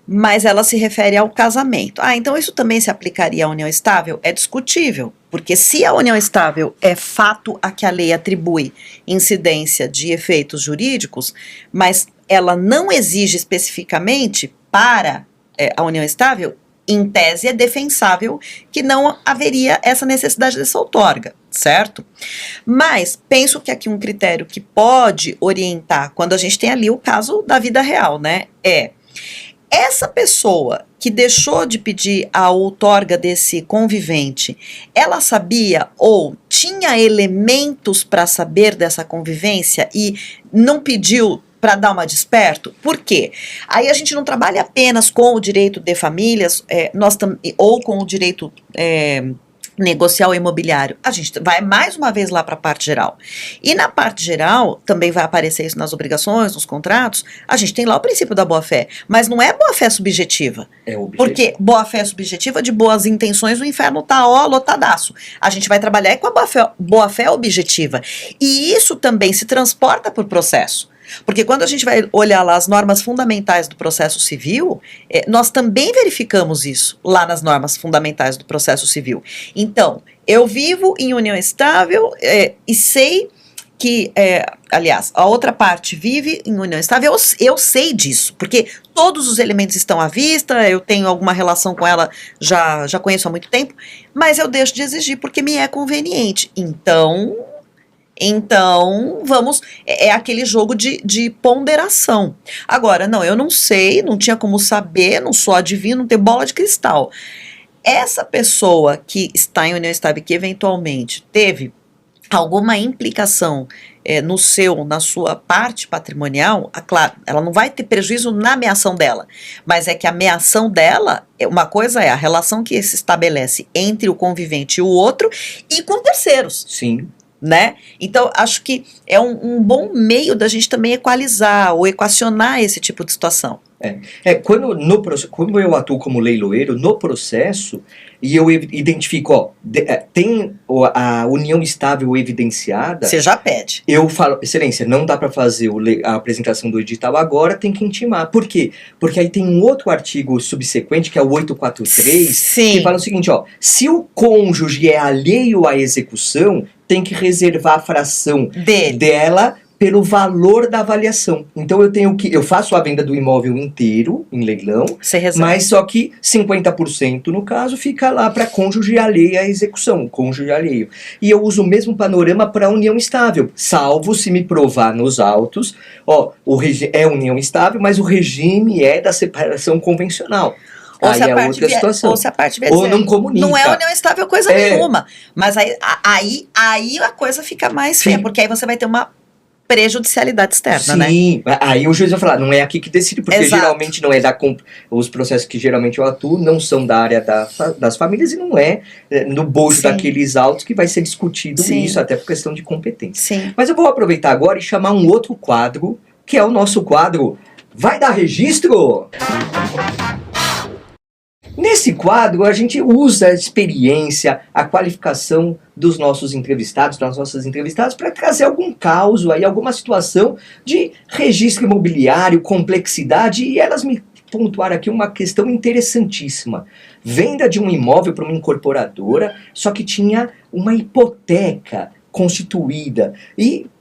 mas ela se refere ao casamento. Então isso também se aplicaria à união estável? É discutível, porque se a união estável é fato a que a lei atribui incidência de efeitos jurídicos, mas ela não exige especificamente para a união estável, em tese é defensável que não haveria essa necessidade dessa outorga, certo? Mas penso que aqui um critério que pode orientar, quando a gente tem ali o caso da vida real, né, essa pessoa que deixou de pedir a outorga desse convivente, ela sabia ou tinha elementos para saber dessa convivência e não pediu para dar uma desperto? Por quê? Aí a gente não trabalha apenas com o direito de famílias, ou com o direito negociar o imobiliário, a gente vai mais uma vez lá para a parte geral. E na parte geral, também vai aparecer isso nas obrigações, nos contratos, a gente tem lá o princípio da boa-fé, mas não é boa-fé subjetiva. É objetivo. Porque boa-fé subjetiva, de boas intenções, o inferno tá lotadaço. A gente vai trabalhar com a boa-fé objetiva. E isso também se transporta por processo. Porque quando a gente vai olhar lá as normas fundamentais do processo civil, nós também verificamos isso lá nas normas fundamentais do processo civil. Então, eu vivo em união estável e sei que, aliás, a outra parte vive em união estável, eu sei disso, porque todos os elementos estão à vista, eu tenho alguma relação com ela, já conheço há muito tempo, mas eu deixo de exigir porque me é conveniente. Então, vamos, é aquele jogo de ponderação. Agora, não, eu não sei, não tinha como saber, não sou adivinho, não tenho bola de cristal. Essa pessoa que está em união estável, que eventualmente teve alguma implicação na sua parte patrimonial, claro, ela não vai ter prejuízo na ameação dela, mas é que a ameação dela, uma coisa é a relação que se estabelece entre o convivente e o outro e com terceiros. Sim. Né? Então, acho que é um bom meio da gente também equalizar ou equacionar esse tipo de situação. Quando eu atuo como leiloeiro, no processo, e eu identifico, tem a união estável evidenciada... Você já pede. Eu falo, excelência, não dá para fazer a apresentação do edital agora, tem que intimar. Por quê? Porque aí tem um outro artigo subsequente, que é o 843, Sim. que fala o seguinte, se o cônjuge é alheio à execução, tem que reservar a fração dela pelo valor da avaliação. Então eu faço a venda do imóvel inteiro em leilão, mas só que 50% no caso fica lá para cônjuge alheio à execução, cônjuge alheio. E eu uso o mesmo panorama para união estável, salvo se me provar nos autos, é união estável, mas o regime é da separação convencional. Ou aí se a é parte outra situação. Ou se a parte vier ou não comunica. Não é união estável coisa nenhuma. Mas aí a coisa fica mais feia, porque aí você vai ter uma prejudicialidade externa, né? Sim, aí o juiz vai falar, não é aqui que decide, porque Exato. Geralmente não é os processos que geralmente eu atuo não são da área das famílias e não é no bojo daqueles autos que vai ser discutido isso, até por questão de competência. Sim. Mas eu vou aproveitar agora e chamar um outro quadro, que é o nosso quadro Vai Dar Registro? Nesse quadro, a gente usa a experiência, a qualificação dos nossos entrevistados, das nossas entrevistadas, para trazer algum caso, aí, alguma situação de registro imobiliário, complexidade, e elas me pontuaram aqui uma questão interessantíssima. Venda de um imóvel para uma incorporadora, só que tinha uma hipoteca constituída,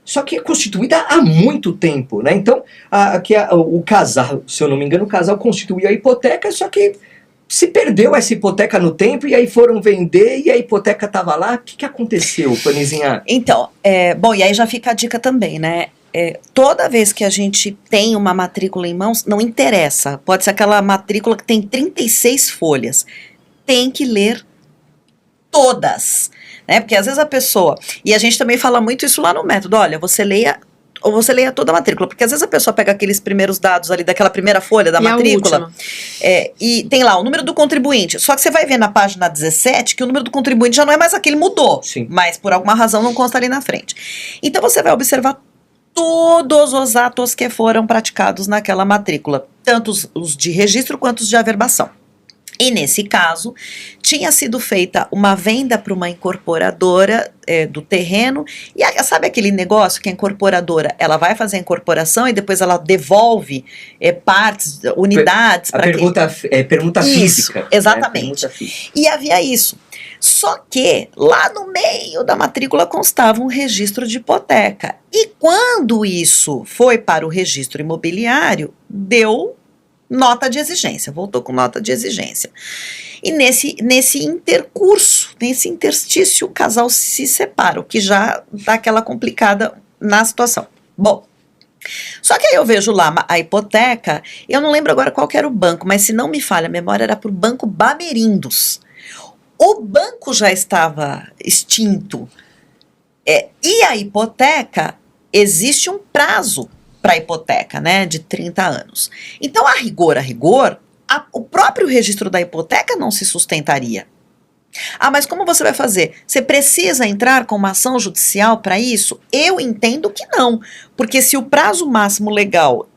só que é constituída há muito tempo, né? Então, o casal, se eu não me engano, o casal constituiu a hipoteca, só que se perdeu essa hipoteca no tempo e aí foram vender e a hipoteca estava lá. O que aconteceu, Panizinha? Então, bom, e aí já fica a dica também, né? Toda vez que a gente tem uma matrícula em mãos, não interessa. Pode ser aquela matrícula que tem 36 folhas. Tem que ler todas, né? Porque às vezes a pessoa... E a gente também fala muito isso lá no método. Olha, você leia toda a matrícula, porque às vezes a pessoa pega aqueles primeiros dados ali daquela primeira folha da matrícula e tem lá o número do contribuinte, só que você vai ver na página 17 que o número do contribuinte já não é mais aquele, mudou. Sim. Mas por alguma razão não consta ali na frente. Então você vai observar todos os atos que foram praticados naquela matrícula, tanto os de registro quanto os de averbação. E nesse caso, tinha sido feita uma venda para uma incorporadora do terreno, e sabe aquele negócio que a incorporadora, ela vai fazer a incorporação e depois ela devolve partes, unidades. Permuta física. Exatamente. Permuta física. E havia isso. Só que lá no meio da matrícula constava um registro de hipoteca. E quando isso foi para o registro imobiliário, deu nota de exigência, voltou com nota de exigência. E nesse intercurso, nesse interstício, o casal se separa, o que já dá aquela complicada na situação. Bom, só que aí eu vejo lá a hipoteca, eu não lembro agora qual que era o banco, mas se não me falha a memória, era para o Banco Bamerindos. O banco já estava extinto, e a hipoteca, existe um prazo para a hipoteca, né, de 30 anos. Então, a rigor, o próprio registro da hipoteca não se sustentaria. Ah, mas como você vai fazer? Você precisa entrar com uma ação judicial para isso? Eu entendo que não, porque se o prazo máximo legal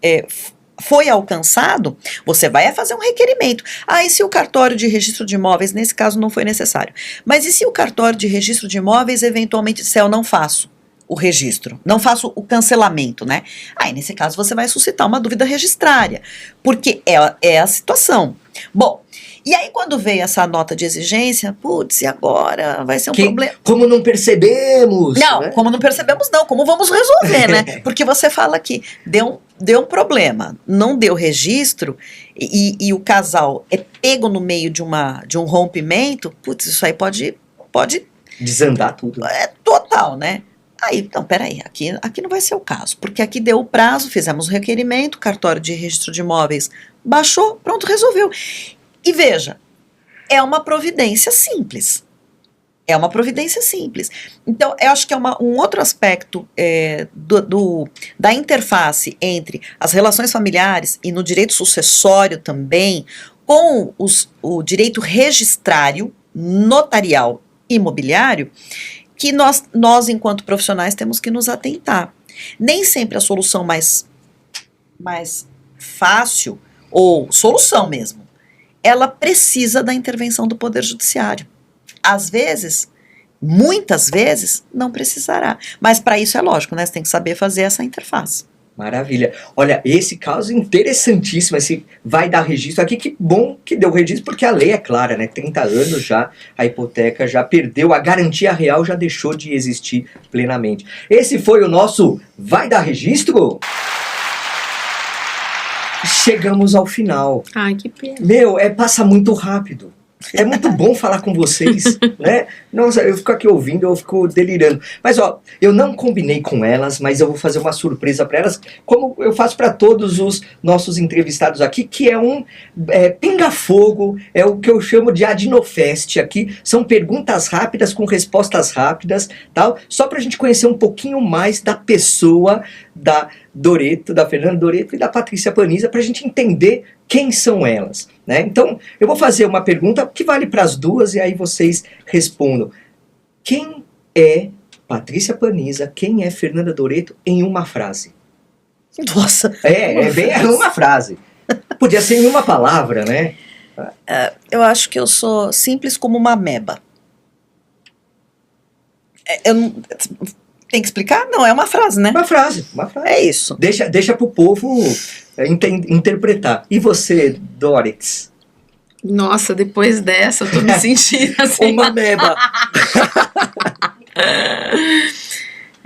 foi alcançado, você vai fazer um requerimento. Ah, e se o cartório de registro de imóveis, nesse caso não foi necessário, mas e se o cartório de registro de imóveis eventualmente disser eu não faço o registro, não faço o cancelamento, né? Aí nesse caso você vai suscitar uma dúvida registrária, porque é a situação. Bom, e aí quando veio essa nota de exigência, putz, e agora? Vai ser um problema. Como não percebemos? Não, né? como não percebemos não, como vamos resolver, né? Porque você fala que deu um problema, não deu registro e o casal é pego no meio de um rompimento, putz, isso aí pode Desandar tudo. é total, né? Aí, então, peraí, aqui não vai ser o caso, porque aqui deu o prazo, fizemos o requerimento, cartório de registro de imóveis baixou, pronto, resolveu. E veja, é uma providência simples. É uma providência simples. Então, eu acho que é um outro aspecto da interface entre as relações familiares e no direito sucessório também, com o direito registrário, notarial e imobiliário, que nós, enquanto profissionais, temos que nos atentar. Nem sempre a solução mais fácil, ou solução mesmo, ela precisa da intervenção do Poder Judiciário. Às vezes, muitas vezes, não precisará. Mas para isso é lógico, né? Você tem que saber fazer essa interface. Maravilha. Olha, esse caso é interessantíssimo, esse vai dar registro aqui, que bom que deu registro, porque a lei é clara, né? 30 anos já, a hipoteca já perdeu, a garantia real já deixou de existir plenamente. Esse foi o nosso Vai Dar Registro? Chegamos ao final. Ai, que pena. Meu, passa muito rápido. É muito bom falar com vocês, né? Nossa, eu fico aqui ouvindo, eu fico delirando. Mas, ó, eu não combinei com elas, mas eu vou fazer uma surpresa para elas, como eu faço para todos os nossos entrevistados aqui, que é um pinga-fogo, é o que eu chamo de Adnofest aqui. São perguntas rápidas com respostas rápidas, tal, só para a gente conhecer um pouquinho mais da pessoa da Fernanda Doreto e da Patrícia Paniza, para a gente entender quem são elas, né? Então, eu vou fazer uma pergunta que vale para as duas e aí vocês respondam. Quem é Patrícia Paniza, quem é Fernanda Doreto em uma frase? Nossa. Uma frase. Podia ser em uma palavra, né? Eu acho que eu sou simples como uma ameba. Tem que explicar? Não, é uma frase, né? Uma frase. É isso. Deixa pro povo interpretar. E você, Dorex? Nossa, depois dessa eu tô me sentindo assim. Uma ameba.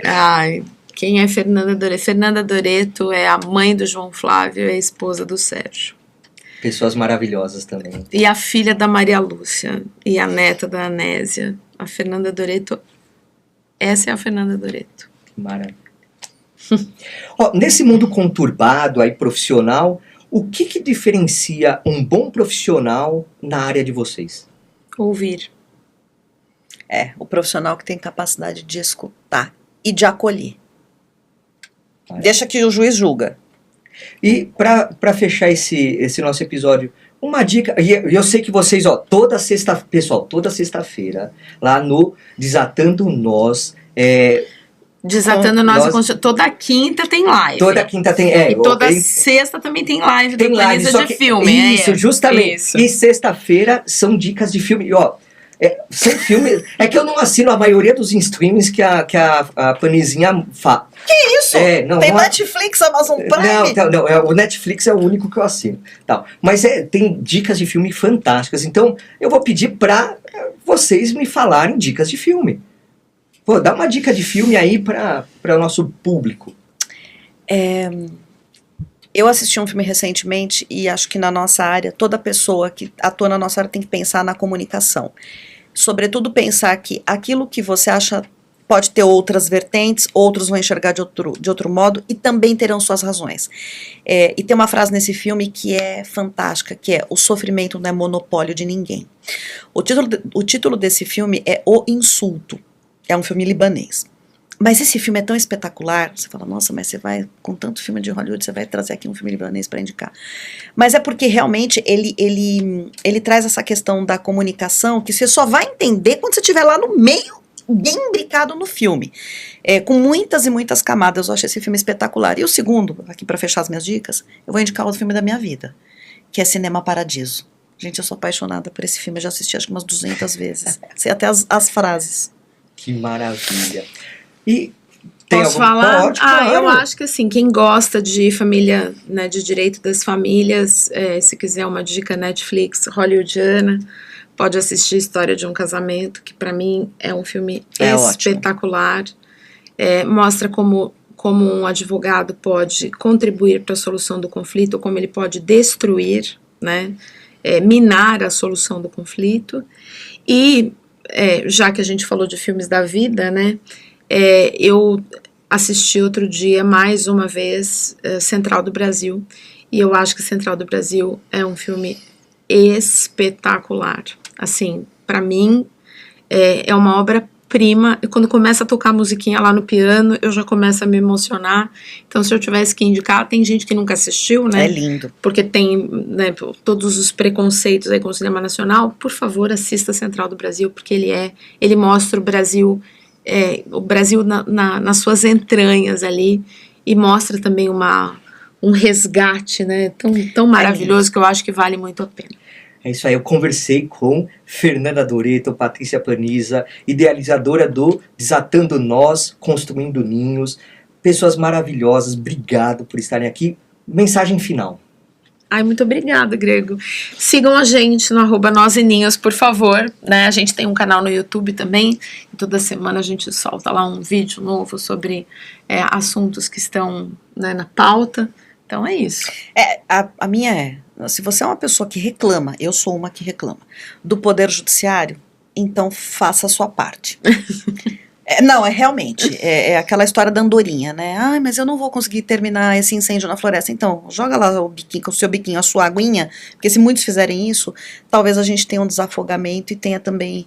Ai, quem é Fernanda Doreto? Fernanda Doreto é a mãe do João Flávio e a esposa do Sérgio. Pessoas maravilhosas também. E a filha da Maria Lúcia e a neta da Anésia. A Fernanda Doreto, essa é a Fernanda Doreto. Maravilha. Nesse mundo conturbado aí profissional, o que diferencia um bom profissional na área de vocês? Ouvir. O profissional que tem capacidade de escutar e de acolher. Deixa que o juiz julga. E para fechar esse nosso episódio, uma dica, e eu sei que vocês, toda sexta-feira, lá no Desatando Nós, Desatando Nós, toda quinta tem live. Toda quinta tem, e toda sexta também tem live do Paniza de filme. Isso, justamente. Isso. E sexta-feira são dicas de filme. E, são filmes. É que eu não assino a maioria dos streams que a Panizinha faz. Que isso? Tem Netflix, Amazon Prime? Não, o Netflix é o único que eu assino. Mas tem dicas de filme fantásticas. Então, eu vou pedir para vocês me falarem dicas de filme. Dá uma dica de filme aí para o nosso público. Eu assisti um filme recentemente e acho que na nossa área, toda pessoa que atua na nossa área tem que pensar na comunicação. Sobretudo pensar que aquilo que você acha pode ter outras vertentes, outros vão enxergar de outro modo e também terão suas razões. E tem uma frase nesse filme que é fantástica, que é: o sofrimento não é monopólio de ninguém. O título desse filme é O Insulto. É um filme libanês. Mas esse filme é tão espetacular, você fala, nossa, mas você vai, com tanto filme de Hollywood, você vai trazer aqui um filme libanês para indicar. Mas é porque realmente ele traz essa questão da comunicação que você só vai entender quando você estiver lá no meio, bem imbricado no filme. Com muitas e muitas camadas, eu acho esse filme espetacular. E o segundo, aqui para fechar as minhas dicas, eu vou indicar o filme da minha vida, que é Cinema Paradiso. Gente, eu sou apaixonada por esse filme, eu já assisti acho que umas 200 vezes. Sei até as frases. Que maravilha. E tem Posso algum... falar? Pode, claro. Eu acho que assim, quem gosta de família, né, de direito das famílias, se quiser uma dica Netflix hollywoodiana, pode assistir História de um Casamento, que para mim é um filme espetacular. Mostra como um advogado pode contribuir para a solução do conflito, ou como ele pode destruir, né, minar a solução do conflito. E, já que a gente falou de filmes da vida, né, eu assisti outro dia, mais uma vez, Central do Brasil, e eu acho que Central do Brasil é um filme espetacular. Assim, para mim, é uma obra-prima, e quando começa a tocar a musiquinha lá no piano, eu já começo a me emocionar. Então, se eu tivesse que indicar, tem gente que nunca assistiu, né? É lindo. Porque tem, né, todos os preconceitos aí com o cinema nacional. Por favor, assista Central do Brasil, porque ele mostra o Brasil nas suas entranhas ali, e mostra também um resgate, né, tão maravilhoso, que eu acho que vale muito a pena. É isso aí, eu conversei com Fernanda Doreto, Patrícia Paniza, idealizadora do Desatando Nós, Construindo Ninhos, pessoas maravilhosas, obrigado por estarem aqui. Mensagem final. Ai, muito obrigada, Grego. Sigam a gente no @noseninhos, por favor, né? A gente tem um canal no YouTube também, e toda semana a gente solta lá um vídeo novo sobre assuntos que estão, né, na pauta. Então é isso. A minha se você é uma pessoa que reclama, eu sou uma que reclama, do Poder Judiciário, então faça a sua parte. Não, realmente, aquela história da andorinha, né? Ai, mas eu não vou conseguir terminar esse incêndio na floresta. Então, joga lá o biquinho, com o seu biquinho, a sua aguinha, porque se muitos fizerem isso, talvez a gente tenha um desafogamento e tenha também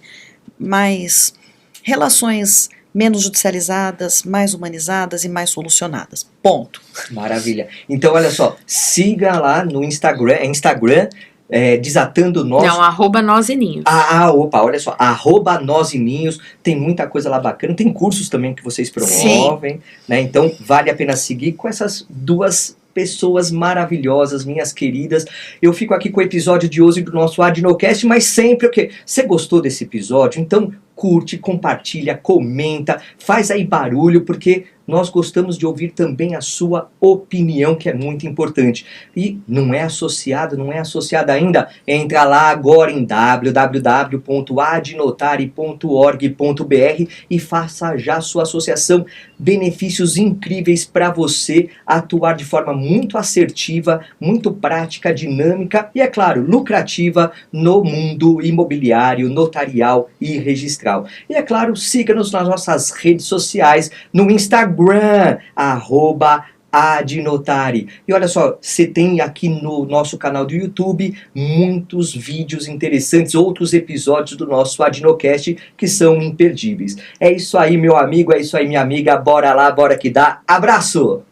mais relações menos judicializadas, mais humanizadas e mais solucionadas. Ponto. Maravilha. Então, olha só, siga lá no Instagram, Desatando Nós. Não, @noseninhos. Opa, olha só, @noseninhos, tem muita coisa lá bacana, tem cursos também que vocês promovem, né? Então vale a pena seguir com essas duas pessoas maravilhosas, minhas queridas. Eu fico aqui com o episódio de hoje do nosso Adnocast, mas sempre o quê? Você gostou desse episódio? Então curte, compartilha, comenta, faz aí barulho, porque nós gostamos de ouvir também a sua opinião, que é muito importante. E não é associada ainda? Entra lá agora em www.adnotari.org.br e faça já a sua associação. Benefícios incríveis para você atuar de forma muito assertiva, muito prática, dinâmica e, é claro, lucrativa no mundo imobiliário, notarial e registral. E, é claro, siga-nos nas nossas redes sociais, no Instagram, @adnotari. E olha só, você tem aqui no nosso canal do YouTube muitos vídeos interessantes, outros episódios do nosso Adnocast que são imperdíveis. É isso aí, meu amigo, é isso aí, minha amiga. Bora lá, bora que dá. Abraço!